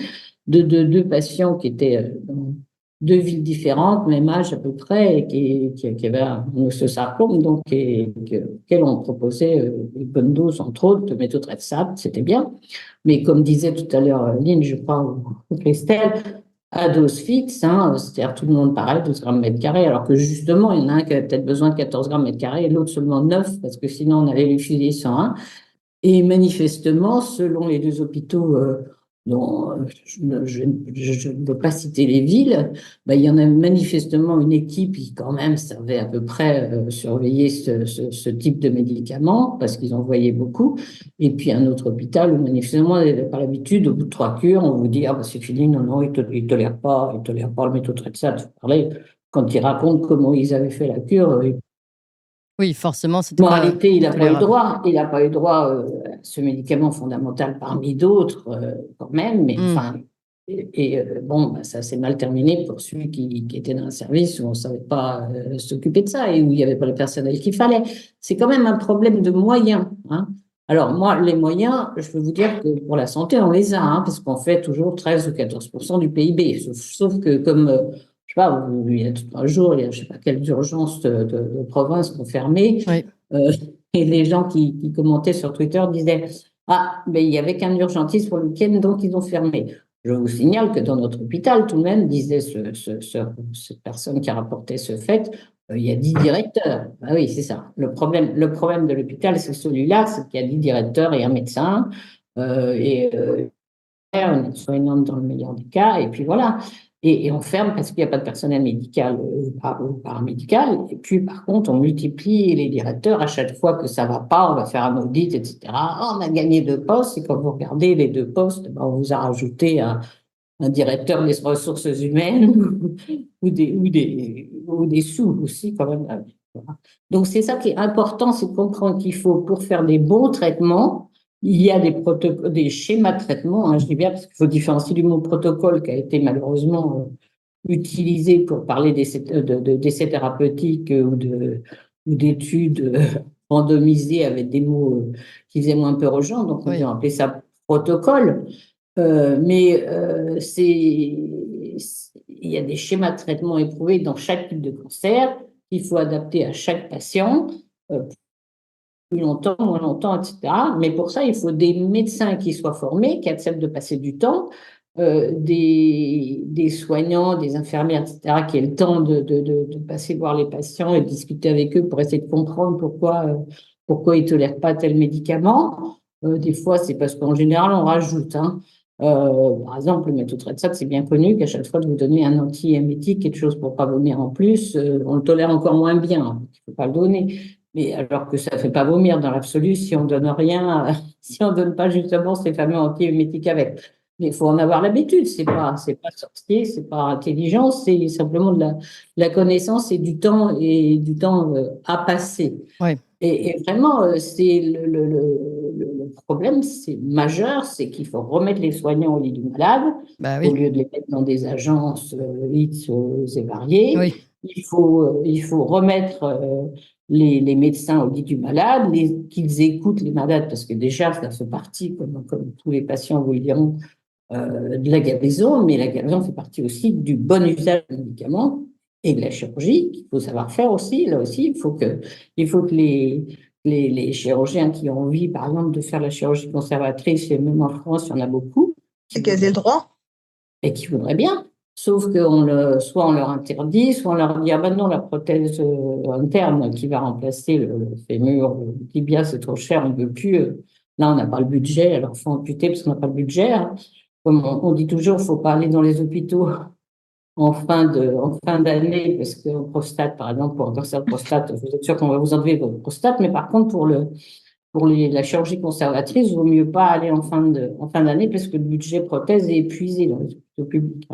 de 2 patients qui étaient dans 2 villes différentes, même âge à peu près, et qui avaient un osteosarcome, donc, auxquels on proposait une bonne dose, entre autres, de méthotrexate, c'était bien. Mais comme disait tout à l'heure Lynn, je crois, ou Christelle, à dose fixe, hein, c'est-à-dire tout le monde pareil, 12 grammes mètre carré, alors que justement, il y en a un qui a peut-être besoin de 14 grammes mètre carré et l'autre seulement 9, parce que sinon on allait lui filer 101. Et manifestement, selon les 2 hôpitaux dont je ne veux pas citer les villes, ben, il y en a manifestement une équipe qui quand même savait à peu près surveiller ce type de médicaments parce qu'ils en voyaient beaucoup. Et puis un autre hôpital où manifestement, par l'habitude, au bout de 3 cures, on vous dit ah ben c'est fini, non, il ne tolère pas le méthotrexate. Vous parlez, quand ils racontent comment ils avaient fait la cure, Oui, forcément, c'était pas moralité, il n'a pas eu tolérable. droit. Il n'a pas eu droit à ce médicament fondamental parmi d'autres, quand même. Mais enfin, bon, bah, ça s'est mal terminé pour celui qui était dans un service où on ne savait pas s'occuper de ça et où il n'y avait pas le personnel qu'il fallait. C'est quand même un problème de moyens, hein. Alors, moi, les moyens, je peux vous dire que pour la santé, on les a, hein, parce qu'on fait toujours 13 ou 14% du PIB. Sauf que, comme je sais pas, il y a tout un jour, il y a je sais pas quelles urgences de province qui ont fermé. Oui. Et les gens qui commentaient sur Twitter disaient ah, mais il n'y avait qu'un urgentiste pour le week-end, donc ils ont fermé. Je vous signale que dans notre hôpital, tout de même, disait cette personne qui a rapporté ce fait, il y a 10 directeurs. Ah oui, c'est ça. Le problème de l'hôpital, c'est celui-là, c'est qu'il y a 10 directeurs et un médecin, une soignante dans le meilleur des cas, et puis voilà. Et on ferme parce qu'il n'y a pas de personnel médical ou paramédical. Et puis, par contre, on multiplie les directeurs. À chaque fois que ça ne va pas, on va faire un audit, etc. Oh, on a gagné 2 postes. Et quand vous regardez les 2 postes, ben, on vous a rajouté un directeur des ressources humaines ou des sous aussi, quand même. Donc, c'est ça qui est important, c'est de comprendre qu'il faut, pour faire des bons traitements, il y a des schémas de traitement, hein, je dis bien parce qu'il faut différencier du mot protocole qui a été malheureusement utilisé pour parler d'essais thérapeutiques ou d'études randomisées avec des mots qui faisaient moins peur aux gens, donc on peut appeler ça protocole. Mais il y a des schémas de traitement éprouvés dans chaque type de cancer qu'il faut adapter à chaque patient. Plus longtemps, moins longtemps, etc. Mais pour ça, il faut des médecins qui soient formés, qui acceptent de passer du temps, des soignants, des infirmières, etc., qui aient le temps de passer voir les patients et de discuter avec eux pour essayer de comprendre pourquoi ils ne tolèrent pas tel médicament. Des fois, c'est parce qu'en général, on rajoute, hein. Par exemple, le méthotrexate, c'est bien connu qu'à chaque fois que vous donnez un antiémétique, quelque chose pour ne pas vomir en plus, on le tolère encore moins bien. Il ne faut pas le donner. Mais alors que ça ne fait pas vomir dans l'absolu si on ne donne rien, si on ne donne pas justement ces fameux antiémétiques avec. Mais il faut en avoir l'habitude, c'est pas sorcier, c'est pas intelligent, c'est simplement de la connaissance et du temps à passer. Ouais. Et vraiment, c'est le problème, c'est majeur, c'est qu'il faut remettre les soignants au lit du malade, Bah oui. au lieu de les mettre dans des agences X et variées. Oui. Il faut remettre les médecins au lit du malade, qu'ils écoutent les malades, parce que déjà, ça fait partie, comme tous les patients vous le diront, de la guérison, mais la guérison fait partie aussi du bon usage des médicaments et de la chirurgie, qu'il faut savoir faire aussi. Là aussi, il faut que les chirurgiens qui ont envie, par exemple, de faire la chirurgie conservatrice, et même en France, il y en a beaucoup. C'est qu'elles aient le droit. Et qui voudraient bien. Sauf que soit on leur interdit, soit on leur dit, ah ben non, la prothèse interne qui va remplacer le fémur, le tibia, c'est trop cher, on ne veut plus. Là, on n'a pas le budget, alors il faut amputer parce qu'on n'a pas le budget, hein. Comme on dit toujours, il ne faut pas aller dans les hôpitaux en fin d'année, parce qu'en prostate, par exemple, pour un cancer de prostate, vous êtes sûr qu'on va vous enlever votre prostate, mais par contre, pour la chirurgie conservatrice, il vaut mieux pas aller en fin d'année parce que le budget prothèse est épuisé dans les hôpitaux publics.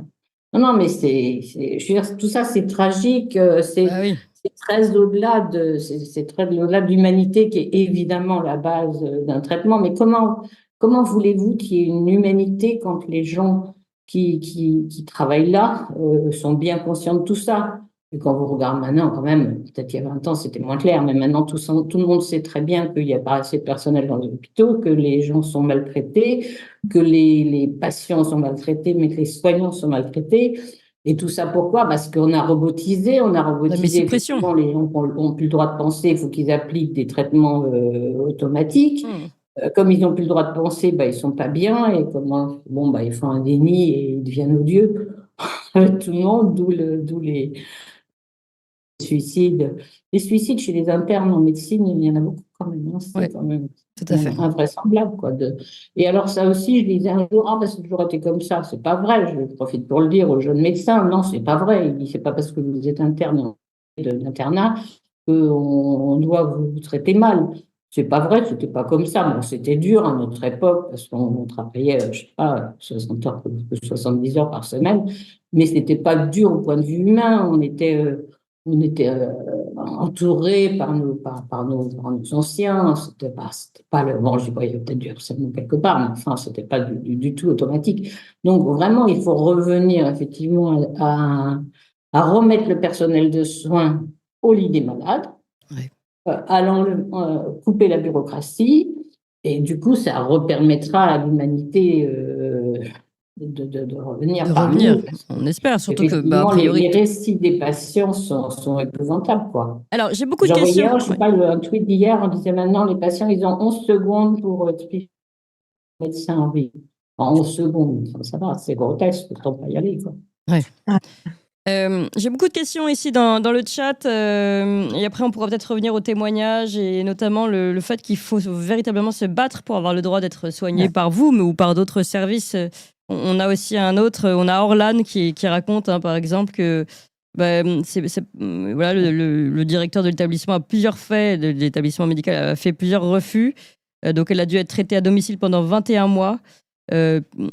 Non, non, mais je veux dire, tout ça, c'est tragique, Ah oui. c'est très au-delà de l'humanité qui est évidemment la base d'un traitement. Mais comment voulez-vous qu'il y ait une humanité quand les gens qui travaillent là sont bien conscients de tout ça? Et quand vous regardez maintenant, quand même, peut-être il y a 20 ans, c'était moins clair, mais maintenant, tout le monde sait très bien qu'il n'y a pas assez de personnel dans les hôpitaux, que les gens sont maltraités, que les patients sont maltraités, mais que les soignants sont maltraités. Et tout ça, pourquoi? Parce qu'on a robotisé, suppression. effectivement, les gens n'ont plus le droit de penser, il faut qu'ils appliquent des traitements automatiques. Comme ils n'ont plus le droit de penser, bah, ils ne sont pas bien, et ils font un déni et ils deviennent odieux. Tout le monde, d'où les suicides. Les suicides chez les internes en médecine, il y en a beaucoup quand même, hein. C'est quand même tout à fait. invraisemblable, quoi. Et alors, ça aussi, je disais un jour, bah, c'est toujours été comme ça. C'est pas vrai. Je profite pour le dire aux jeunes médecins. Non, c'est pas vrai. Il dit, c'est pas parce que vous êtes interne d'internat qu'on doit vous traiter mal. C'est pas vrai, c'était pas comme ça. Bon, c'était dur à notre époque parce qu'on travaillait, je sais pas, 60 heures, 70 heures par semaine, mais c'était pas dur au point de vue humain. On était entourés par nos anciens. C'était pas le, bon, je dis pas, il y a peut-être du harcèlement quelque part, mais enfin, c'était pas du tout automatique. Donc, vraiment, il faut revenir effectivement à remettre le personnel de soins au lit des malades, couper la bureaucratie, et du coup, ça repermettra à l'humanité de revenir parmi nous. On espère, surtout que, a priori... les récits des patients sont épouvantables, quoi. Alors, j'ai beaucoup de questions. Hier, je sais pas, un tweet d'hier, on disait maintenant, les patients, ils ont 11 secondes pour expliquer au médecin en vie. En 11 secondes, ça va, c'est grotesque, autant pas y aller, quoi. Ouais. J'ai beaucoup de questions ici dans le chat, et après on pourra peut-être revenir aux témoignages et notamment le fait qu'il faut véritablement se battre pour avoir le droit d'être soigné par vous ou par d'autres services. On a aussi on a Orlan qui raconte, hein, par exemple, que voilà, le directeur de l'établissement de l'établissement médical a fait plusieurs refus, donc elle a dû être traitée à domicile pendant 21 mois.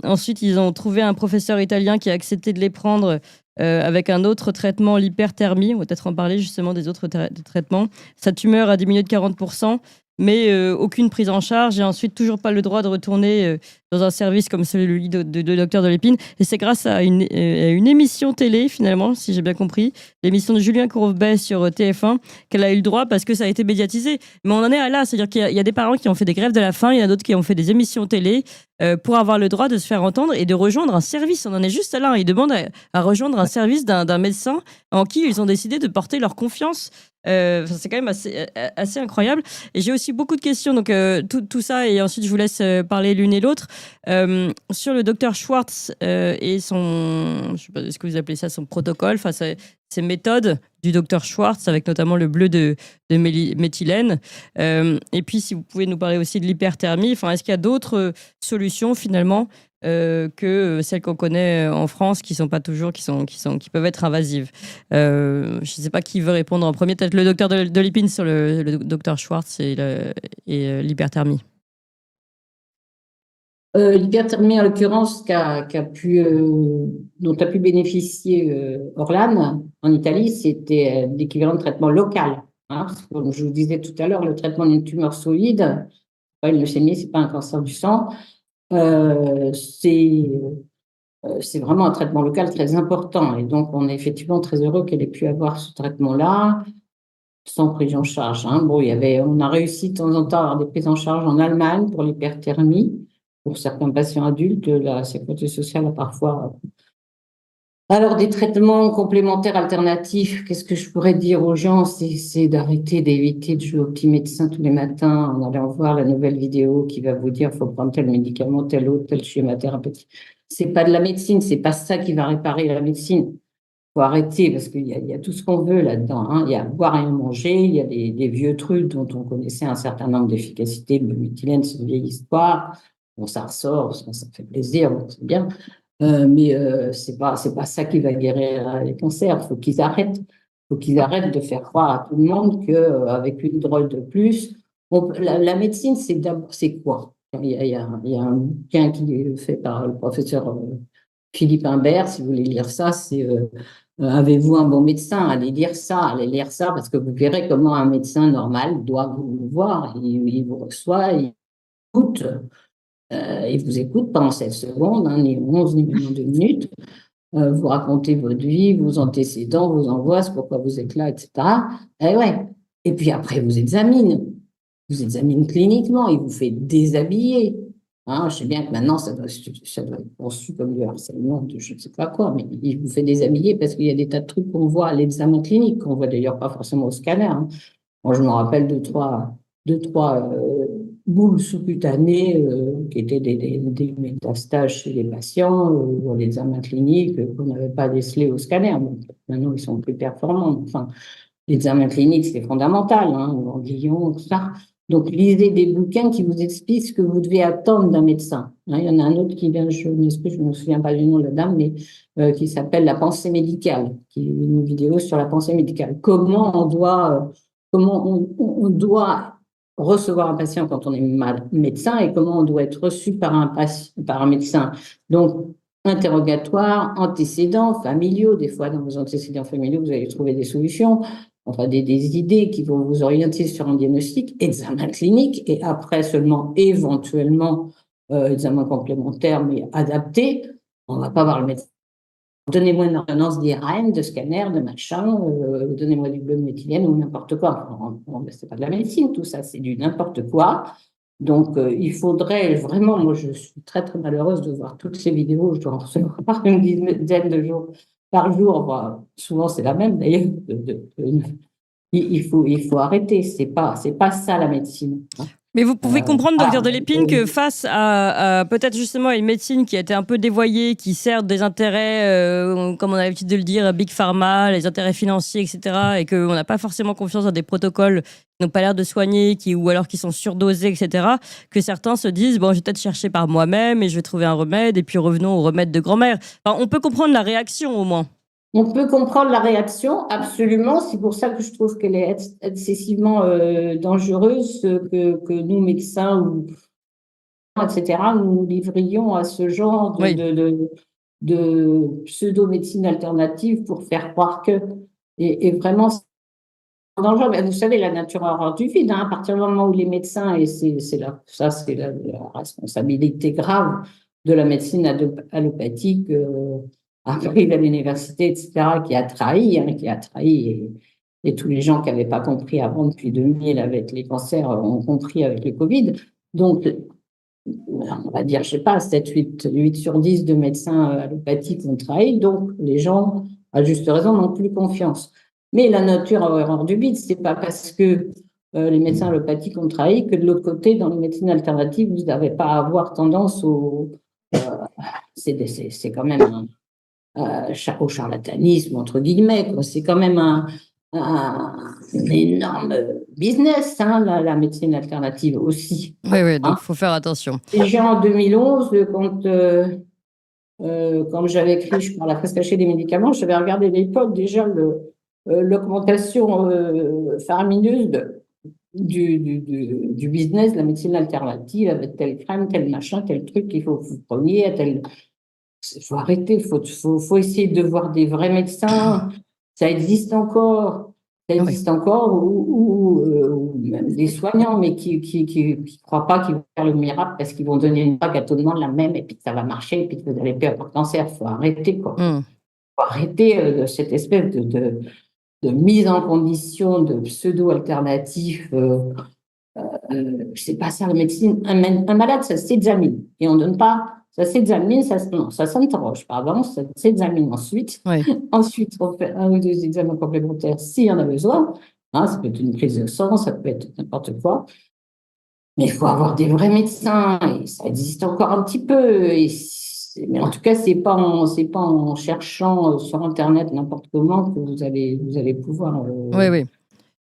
Ensuite, ils ont trouvé un professeur italien qui a accepté de les prendre avec un autre traitement, l'hyperthermie. On va peut-être en parler justement des autres traitements. Sa tumeur a diminué de 40%, mais aucune prise en charge et ensuite toujours pas le droit de retourner dans un service comme celui de Docteur de l'Épine. Et c'est grâce à une émission télé, finalement, si j'ai bien compris, l'émission de Julien Courbet sur TF1, qu'elle a eu le droit parce que ça a été médiatisé. Mais on en est à là, c'est-à-dire qu'il y a des parents qui ont fait des grèves de la faim, il y en a d'autres qui ont fait des émissions télé pour avoir le droit de se faire entendre et de rejoindre un service. On en est juste là. Ils demandent à rejoindre un service d'un médecin en qui ils ont décidé de porter leur confiance. C'est quand même assez incroyable. Et j'ai aussi beaucoup de questions, donc tout ça, et ensuite je vous laisse parler l'une et l'autre. Sur le docteur Schwartz et je sais pas, est-ce que vous appelez ça son protocole, enfin ces méthodes du docteur Schwartz, avec notamment le bleu de méthylène. Et puis, si vous pouvez nous parler aussi de l'hyperthermie, enfin, est-ce qu'il y a d'autres solutions finalement que celles qu'on connaît en France, qui sont pas toujours, qui peuvent être invasives. Je ne sais pas qui veut répondre en premier. Peut-être le docteur de l'Épine sur le docteur Schwartz et l'hyperthermie. L'hyperthermie, en l'occurrence, dont a pu bénéficier Orlan en Italie, c'était l'équivalent de traitement local. Hein. Comme je vous disais tout à l'heure, le traitement d'une tumeur solide, pas une leucémie, c'est pas un cancer du sang. C'est vraiment un traitement local très important. Et donc, on est effectivement très heureux qu'elle ait pu avoir ce traitement-là sans prise en charge. Hein. Bon, on a réussi de temps en temps à avoir des prises en charge en Allemagne pour l'hyperthermie. Pour certains patients adultes, la sécurité sociale a parfois. Alors, des traitements complémentaires alternatifs, qu'est-ce que je pourrais dire aux gens? C'est d'éviter de jouer au petit médecin tous les matins en allant voir la nouvelle vidéo qui va vous dire qu'il faut prendre tel médicament, tel autre, tel schéma thérapeutique. c'est pas de la médecine, c'est pas ça qui va réparer la médecine. Faut arrêter parce qu'il y a tout ce qu'on veut là-dedans, hein. Il y a boire et manger, il y a des vieux trucs dont on connaissait un certain nombre d'efficacités. Le méthylène, c'est une vieille histoire. Bon, ça ressort, ça fait plaisir, bon, c'est bien. Mais c'est pas ça qui va guérir les cancers. Faut qu'ils arrêtent de faire croire à tout le monde que avec une drogue de plus, la médecine, c'est quoi? Il y a un bouquin qui est fait par le professeur Philippe Imbert, si vous voulez lire ça, c'est avez-vous un bon médecin? Allez lire ça, parce que vous verrez comment un médecin normal doit vous voir. Il vous reçoit, écoute, il vous écoute pendant 7 secondes, hein, ni 11 ni même 2 minutes. Vous racontez votre vie, vos antécédents, vos angoisses, pourquoi vous êtes là, etc. Et ouais. Et puis après, vous examine cliniquement, il vous fait déshabiller. Hein, je sais bien que maintenant, ça doit être conçu comme du harcèlement, de je ne sais pas quoi, mais il vous fait déshabiller parce qu'il y a des tas de trucs qu'on voit à l'examen clinique, qu'on voit d'ailleurs pas forcément au scanner, hein. Moi, je me rappelle deux, trois boules sous-cutanées qui étaient des métastases chez les patients ou à l'examen clinique qu'on n'avait pas décelé au scanner. Donc, maintenant, ils sont plus performants. Enfin, l'examen clinique, c'est fondamental, hein, ganglion, tout ça. Donc, lisez des bouquins qui vous expliquent ce que vous devez attendre d'un médecin. Hein, il y en a un autre qui vient, je ne me souviens pas du nom de la dame, mais qui s'appelle La pensée médicale, qui est une vidéo sur la pensée médicale. Comment on doit recevoir un patient quand on est médecin et comment on doit être reçu par un médecin. Donc, interrogatoire, antécédents familiaux. Des fois, dans vos antécédents familiaux, vous allez trouver des solutions, enfin des idées qui vont vous orienter sur un diagnostic, examen clinique et après seulement éventuellement examen complémentaire mais adapté. On ne va pas voir le médecin. Donnez-moi une ordonnance d'IRM, de scanner, de machin, donnez-moi du bleu de méthylène ou n'importe quoi. C'est pas de la médecine, tout ça, c'est du n'importe quoi. Donc, il faudrait vraiment, moi, je suis très, très malheureuse de voir toutes ces vidéos. Je dois en recevoir une dizaine de jours par jour. Enfin, souvent, c'est la même, d'ailleurs. Il faut arrêter. C'est pas ça, la médecine. Mais vous pouvez comprendre, docteur Delépine, que face à peut-être justement une médecine qui a été un peu dévoyée, qui sert des intérêts, comme on a l'habitude de le dire, Big Pharma, les intérêts financiers, etc., et qu'on n'a pas forcément confiance dans des protocoles qui n'ont pas l'air de soigner, ou alors qui sont surdosés, etc., que certains se disent, bon, je vais peut-être chercher par moi-même et je vais trouver un remède, et puis revenons au remède de grand-mère. Enfin, on peut comprendre la réaction, au moins. On peut comprendre la réaction, absolument. C'est pour ça que je trouve qu'elle est excessivement dangereuse, que nous, médecins, ou etc., nous livrions à ce genre Oui. de pseudo-médecine alternative pour faire croire que. Et vraiment, c'est dangereux. Mais vous savez, la nature a horreur du vide, hein, à partir du moment où les médecins, et c'est la responsabilité grave de la médecine allopathique, appris à l'université, etc., qui a trahi, et tous les gens qui n'avaient pas compris avant depuis 2000 avec les cancers ont compris avec le Covid. Donc, on va dire, je sais pas, 8 sur 10 de médecins allopathiques ont trahi, donc les gens, à juste raison, n'ont plus confiance. Mais la nature a horreur du vide, c'est pas parce que les médecins allopathiques ont trahi que de l'autre côté, dans les médecines alternatives, vous n'avez pas à avoir tendance c'est quand même au charlatanisme, entre guillemets, quoi. C'est quand même un énorme business, hein, la médecine alternative aussi. Oui, donc il faut faire attention. Déjà en 2011, quand j'avais écrit Je parle la presse cachée des médicaments, j'avais regardé à l'époque déjà l'augmentation faramineuse du business de la médecine alternative avec telle crème, tel machin, tel truc qu'il faut que vous preniez, il faut arrêter, il faut essayer de voir des vrais médecins. Ça existe encore. Ou même des soignants, mais qui croient pas qu'ils vont faire le miracle parce qu'ils vont donner une bague à tout le monde la même et puis que ça va marcher et puis que vous allez plus avoir de cancer. Il faut arrêter, quoi. Faut arrêter de cette espèce de mise en condition de pseudo-alternatif. C'est pas ça la médecine. Un malade, ça s'examine et on donne pas. Ça s'examine, ça s'interroge par avance, ça s'examine ensuite. Oui. Ensuite, on fait 1 ou 2 examens complémentaires s'il y en a besoin. Hein, ça peut être une prise de sang, ça peut être n'importe quoi. Mais il faut avoir des vrais médecins, et ça existe encore un petit peu. Et Mais en tout cas, c'est pas en cherchant sur Internet n'importe comment que vous allez pouvoir Oui, oui.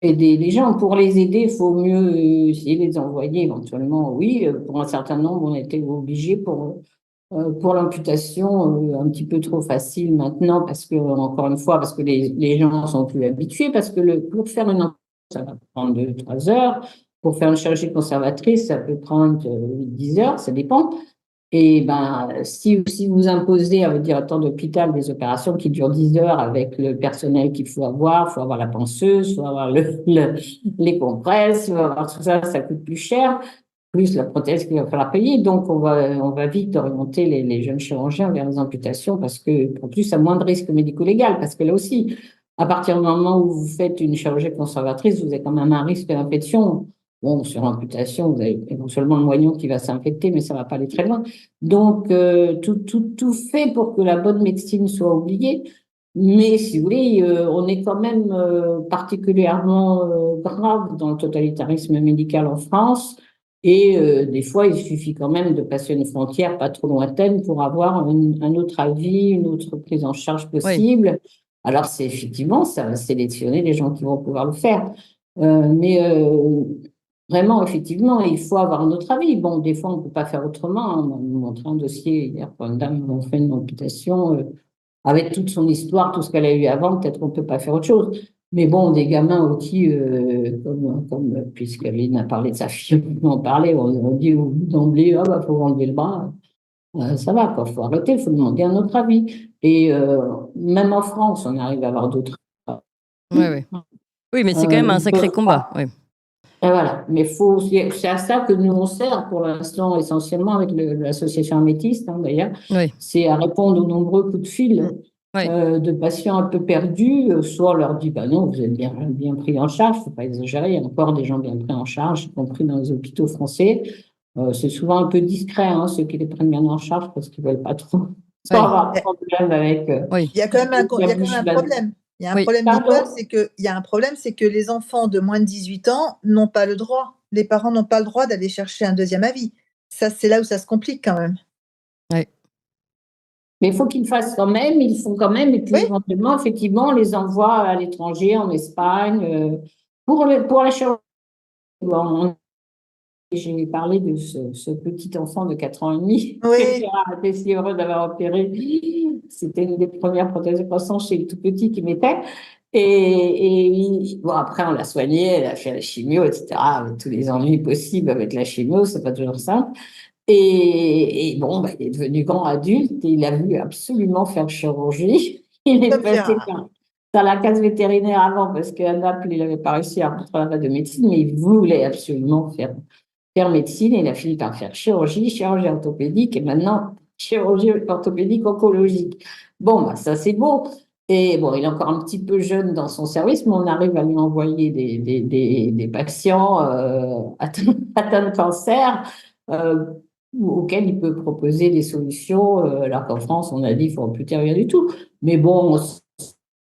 aider les gens. Pour les aider, il faut mieux essayer de les envoyer éventuellement. Oui, pour un certain nombre, on était obligé pour l'amputation, un petit peu trop facile maintenant, parce que, encore une fois, parce que les gens sont plus habitués, parce que pour faire une amputation, ça va prendre 2, 3 heures. Pour faire une chirurgie conservatrice, ça peut prendre 10 heures, ça dépend. Et ben, si vous imposez à votre directeur d'hôpital des opérations qui durent 10 heures avec le personnel qu'il faut avoir la penseuse, il faut avoir les compresses, il faut avoir tout ça, ça coûte plus cher, plus la prothèse qu'il va falloir payer. Donc, on va vite orienter les jeunes chirurgiens vers les amputations parce que, en plus, à moins de risques médico-légal, parce que là aussi, à partir du moment où vous faites une chirurgie conservatrice, vous avez quand même un risque d'infection. Bon, sur l'amputation, vous avez éventuellement le moignon qui va s'infecter, mais ça va pas aller très loin. Donc, tout fait pour que la bonne médecine soit oubliée. Mais si vous voulez, on est quand même particulièrement grave dans le totalitarisme médical en France. Et des fois, il suffit quand même de passer une frontière pas trop lointaine pour avoir un autre avis, une autre prise en charge Oui. possible. Alors, c'est effectivement, ça va sélectionner les gens qui vont pouvoir le faire. Mais vraiment, effectivement, il faut avoir un autre avis. Bon, des fois, on ne peut pas faire autrement. On m'a montré un dossier hier pour une dame qui a fait une amputation avec toute son histoire, tout ce qu'elle a eu avant. Peut-être qu'on ne peut pas faire autre chose. Mais bon, des gamins aussi, comme puisqu'Aline a parlé de sa fille, on en parlait, on dit d'emblée, ah bah, faut enlever le bras. Ça va, quoi. Faut arrêter, faut demander un autre avis. Et même en France, on arrive à avoir d'autres. Oui, oui. Oui, mais c'est quand même un sacré combat. Oui. Et voilà, mais c'est à ça que nous on sert pour l'instant essentiellement avec l'association Améthyste, d'ailleurs, Oui. c'est à répondre aux nombreux coups de fil Oui. de patients un peu perdus. Soit on leur dit, bah non, vous êtes bien pris en charge, faut pas exagérer, il y a encore des gens bien pris en charge, y compris dans les hôpitaux français. C'est souvent un peu discret, ceux qui les prennent bien en charge parce qu'ils veulent pas trop avoir de problème avec. Oui. Il y a quand même un problème. Il y a un problème, Nicole, c'est que les enfants de moins de 18 ans n'ont pas le droit. Les parents n'ont pas le droit d'aller chercher un deuxième avis. Ça, c'est là où ça se complique quand même. Oui. Mais il faut qu'ils le fassent quand même, ils le font quand même, et puis éventuellement, effectivement, on les envoie à l'étranger, en Espagne, pour la chirurgie. Bon, j'ai parlé de ce petit enfant de 4 ans et demi qui a été si heureux d'avoir opéré. C'était une des premières prothèses de croissance chez le tout petit qui mettait. Et bon, après, on l'a soigné, elle a fait la chimio, etc. Avec tous les ennuis possibles avec la chimio, c'est pas toujours simple. Et bon, bah, il est devenu grand adulte et il a voulu absolument faire chirurgie. Il est passé dans la case vétérinaire avant parce qu'à Naples, il n'avait pas réussi à rentrer là-bas de médecine, mais il voulait absolument faire médecine et il a fini par faire chirurgie orthopédique et maintenant chirurgie orthopédique oncologique. Bon, bah, ça c'est beau. Et bon, il est encore un petit peu jeune dans son service, mais on arrive à lui envoyer des patients atteints de cancer auxquels il peut proposer des solutions, alors qu'en France, on a dit qu'il faut amputer rien du tout. Mais bon, on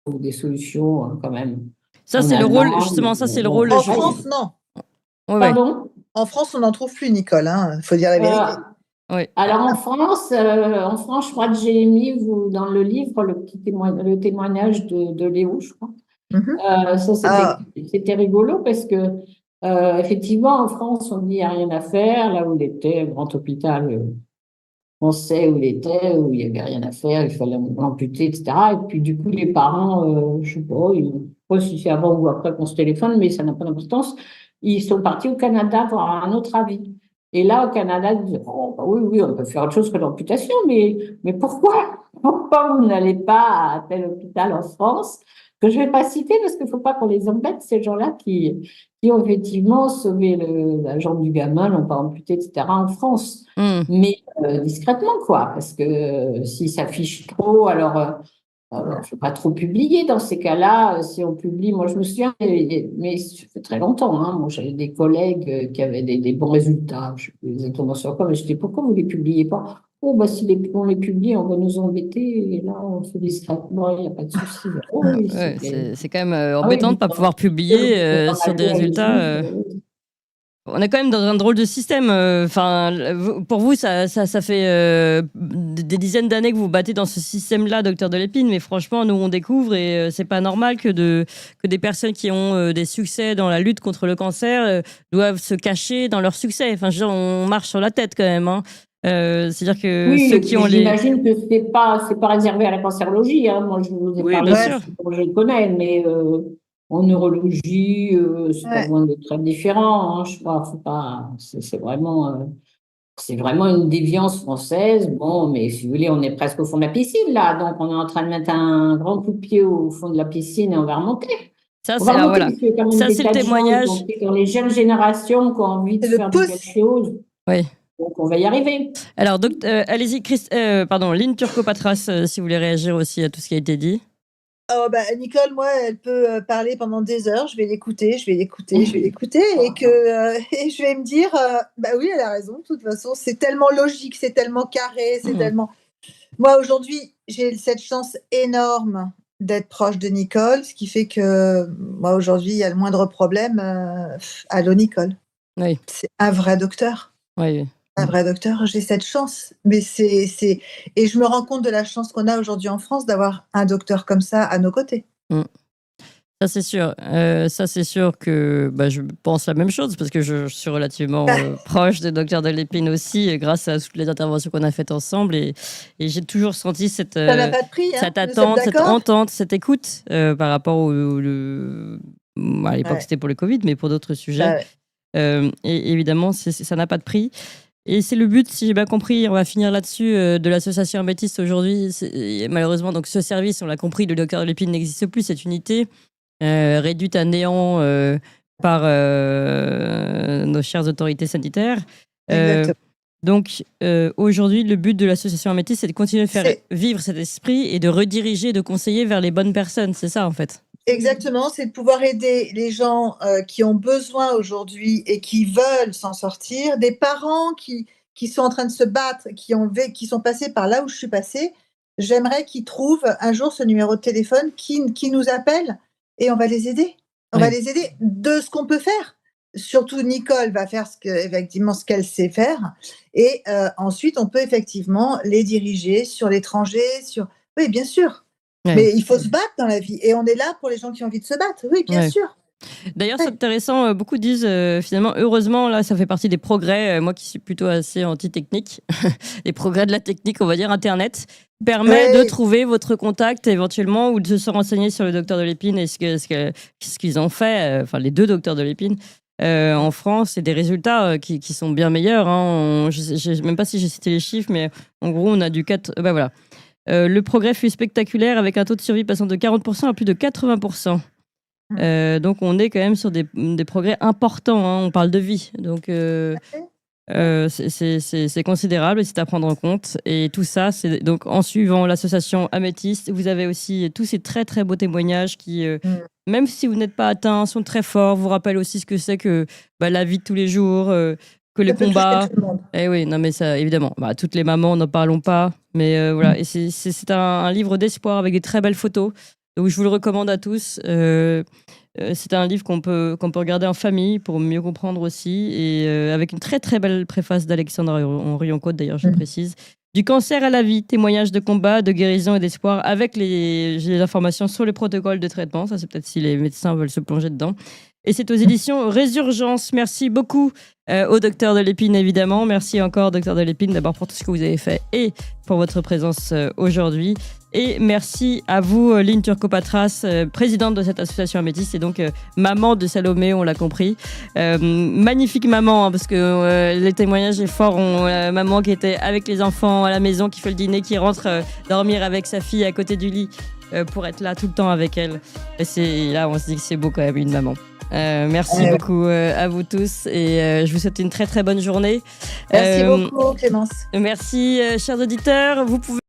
trouve des solutions quand même. Ça, c'est le rôle, justement, ça, c'est le rôle. En France, non. Pardon ? En France, on n'en trouve plus, Nicole, il faut dire la vérité. Oui. Alors en France, je crois que j'ai mis dans le livre le témoignage de Léo, je crois. C'était rigolo parce que effectivement en France on dit il n'y a rien à faire, là où il était, grand hôpital français où il était, où il n'y avait rien à faire, il fallait l'amputer, etc. Et puis du coup les parents, je ne sais pas si c'est avant ou après qu'on se téléphone, mais ça n'a pas d'importance, ils sont partis au Canada voir un autre avis. Et là, au Canada, ils disent, oh, bah oui, on peut faire autre chose que l'amputation, mais pourquoi vous n'allez pas à tel hôpital en France, que je ne vais pas citer parce qu'il ne faut pas qu'on les embête, ces gens-là qui ont effectivement sauvé la jambe du gamin, l'ont pas amputé, etc., en France. Mais discrètement, quoi, parce que s'ils s'affichent trop, alors il ne faut pas trop publier dans ces cas-là. Si on publie, moi je me souviens, mais ça fait très longtemps, moi j'avais des collègues qui avaient des bons résultats, je ne sais plus exactement sur quoi, mais je disais pourquoi vous ne les publiez pas? Oh, bah si on les publie, on va nous embêter, et là on fait discrètement, il n'y a pas de souci. C'est quand même embêtant de ne pas pouvoir publier sur des résultats. On est quand même dans un drôle de système. Enfin, pour vous, ça fait des dizaines d'années que vous battez dans ce système-là, docteur Delépine. Mais franchement, nous, on découvre et c'est pas normal que des personnes qui ont des succès dans la lutte contre le cancer doivent se cacher dans leur succès. Enfin, je veux dire, on marche sur la tête quand même. Hein. C'est-à-dire que ceux qui ont j'imagine que c'est pas réservé à la cancérologie. Hein. Moi, je vous ai parlé bien sûr. de ce que je connais, mais en neurologie, c'est pas loin d'être très différent. Hein, je crois. Faut pas. C'est vraiment une déviance française. Bon, mais si vous voulez, on est presque au fond de la piscine là, donc on est en train de mettre un grand coup de pied au fond de la piscine et on va remonter. Ça, c'est voilà. Ça, c'est le témoignage. Dans les jeunes générations qui ont envie de faire de belles choses. Oui. Donc, on va y arriver. Alors, allez-y, Lynn Turcot-Patras, si vous voulez réagir aussi à tout ce qui a été dit. Oh, Nicole, moi, elle peut parler pendant des heures. Je vais l'écouter, et je vais me dire, oui, elle a raison. De toute façon, c'est tellement logique, c'est tellement carré, c'est tellement. Moi, aujourd'hui, j'ai cette chance énorme d'être proche de Nicole, ce qui fait que moi, aujourd'hui, il y a le moindre problème. Allô, Nicole. Oui. C'est un vrai docteur. Oui. Un vrai docteur, j'ai cette chance. Mais et je me rends compte de la chance qu'on a aujourd'hui en France d'avoir un docteur comme ça à nos côtés. Ça, c'est sûr. C'est sûr que je pense la même chose parce que je suis relativement proche des docteurs Delépine aussi, grâce à toutes les interventions qu'on a faites ensemble. Et j'ai toujours senti cette, ça n'a pas de prix, hein, cette attente, cette entente, cette écoute par rapport à l'époque, c'était pour le Covid, mais pour d'autres sujets. Et évidemment, ça n'a pas de prix. Et c'est le but, si j'ai bien compris, on va finir là-dessus, de l'association Améthyste aujourd'hui. Malheureusement, donc ce service, on l'a compris, le docteur Delépine n'existe plus, cette unité. Réduite à néant par nos chères autorités sanitaires. Donc, aujourd'hui, le but de l'association Améthyste, c'est de continuer de faire vivre cet esprit et de rediriger, de conseiller vers les bonnes personnes. C'est ça, en fait. Exactement, c'est de pouvoir aider les gens qui ont besoin aujourd'hui et qui veulent s'en sortir, des parents qui sont en train de se battre, qui sont passés par là où je suis passée. J'aimerais qu'ils trouvent un jour ce numéro de téléphone, qui nous appelle et on va les aider. On va les aider de ce qu'on peut faire. Surtout, Nicole va faire effectivement ce qu'elle sait faire. Et ensuite, on peut effectivement les diriger sur l'étranger. Oui, bien sûr. Mais il faut se battre dans la vie. Et on est là pour les gens qui ont envie de se battre. Oui, bien sûr. D'ailleurs, c'est intéressant. Beaucoup disent, finalement, heureusement, là, ça fait partie des progrès. Moi qui suis plutôt assez anti-technique, les progrès de la technique, on va dire, Internet, permet de trouver votre contact éventuellement ou de se renseigner sur le docteur Delépine et ce qu'ils ont fait, enfin les deux docteurs Delépine. En France, c'est des résultats qui sont bien meilleurs. Hein. Je ne sais même pas si j'ai cité les chiffres, mais en gros, on a du 4. Voilà. Le progrès fut spectaculaire avec un taux de survie passant de 40% à plus de 80%. Donc, on est quand même sur des progrès importants. Hein. On parle de vie. Donc, c'est considérable et c'est à prendre en compte. Et tout ça, c'est donc en suivant l'association Améthyste. Vous avez aussi tous ces très, très beaux témoignages qui, même si vous n'êtes pas atteints, sont très forts, vous rappellent aussi ce que c'est que la vie de tous les jours. Que les combats. Oui, non, mais ça, évidemment. Toutes les mamans, n'en parlons pas. Mais voilà. Et c'est un livre d'espoir avec des très belles photos. Donc, je vous le recommande à tous. C'est un livre qu'on peut regarder en famille pour mieux comprendre aussi. Et avec une très, très belle préface d'Alexandre Henrion-Côte, d'ailleurs, je précise. Du cancer à la vie, témoignages de combat, de guérison et d'espoir, avec les informations sur les protocoles de traitement. Ça, c'est peut-être si les médecins veulent se plonger dedans. Et c'est aux éditions Résurgence. Merci beaucoup au docteur Delépine, évidemment. Merci encore, docteur Delépine, d'abord pour tout ce que vous avez fait et pour votre présence aujourd'hui. Et merci à vous, Lynn Turcot-Patras, présidente de cette association Améthyste et donc maman de Salomé, on l'a compris. Magnifique maman, hein, parce que les témoignages est forts. Maman qui était avec les enfants à la maison, qui fait le dîner, qui rentre dormir avec sa fille à côté du lit pour être là tout le temps avec elle. Et là, on se dit que c'est beau quand même, une maman. Merci beaucoup à vous tous et je vous souhaite une très très bonne journée. Merci beaucoup, Clémence. Merci, chers auditeurs. Vous pouvez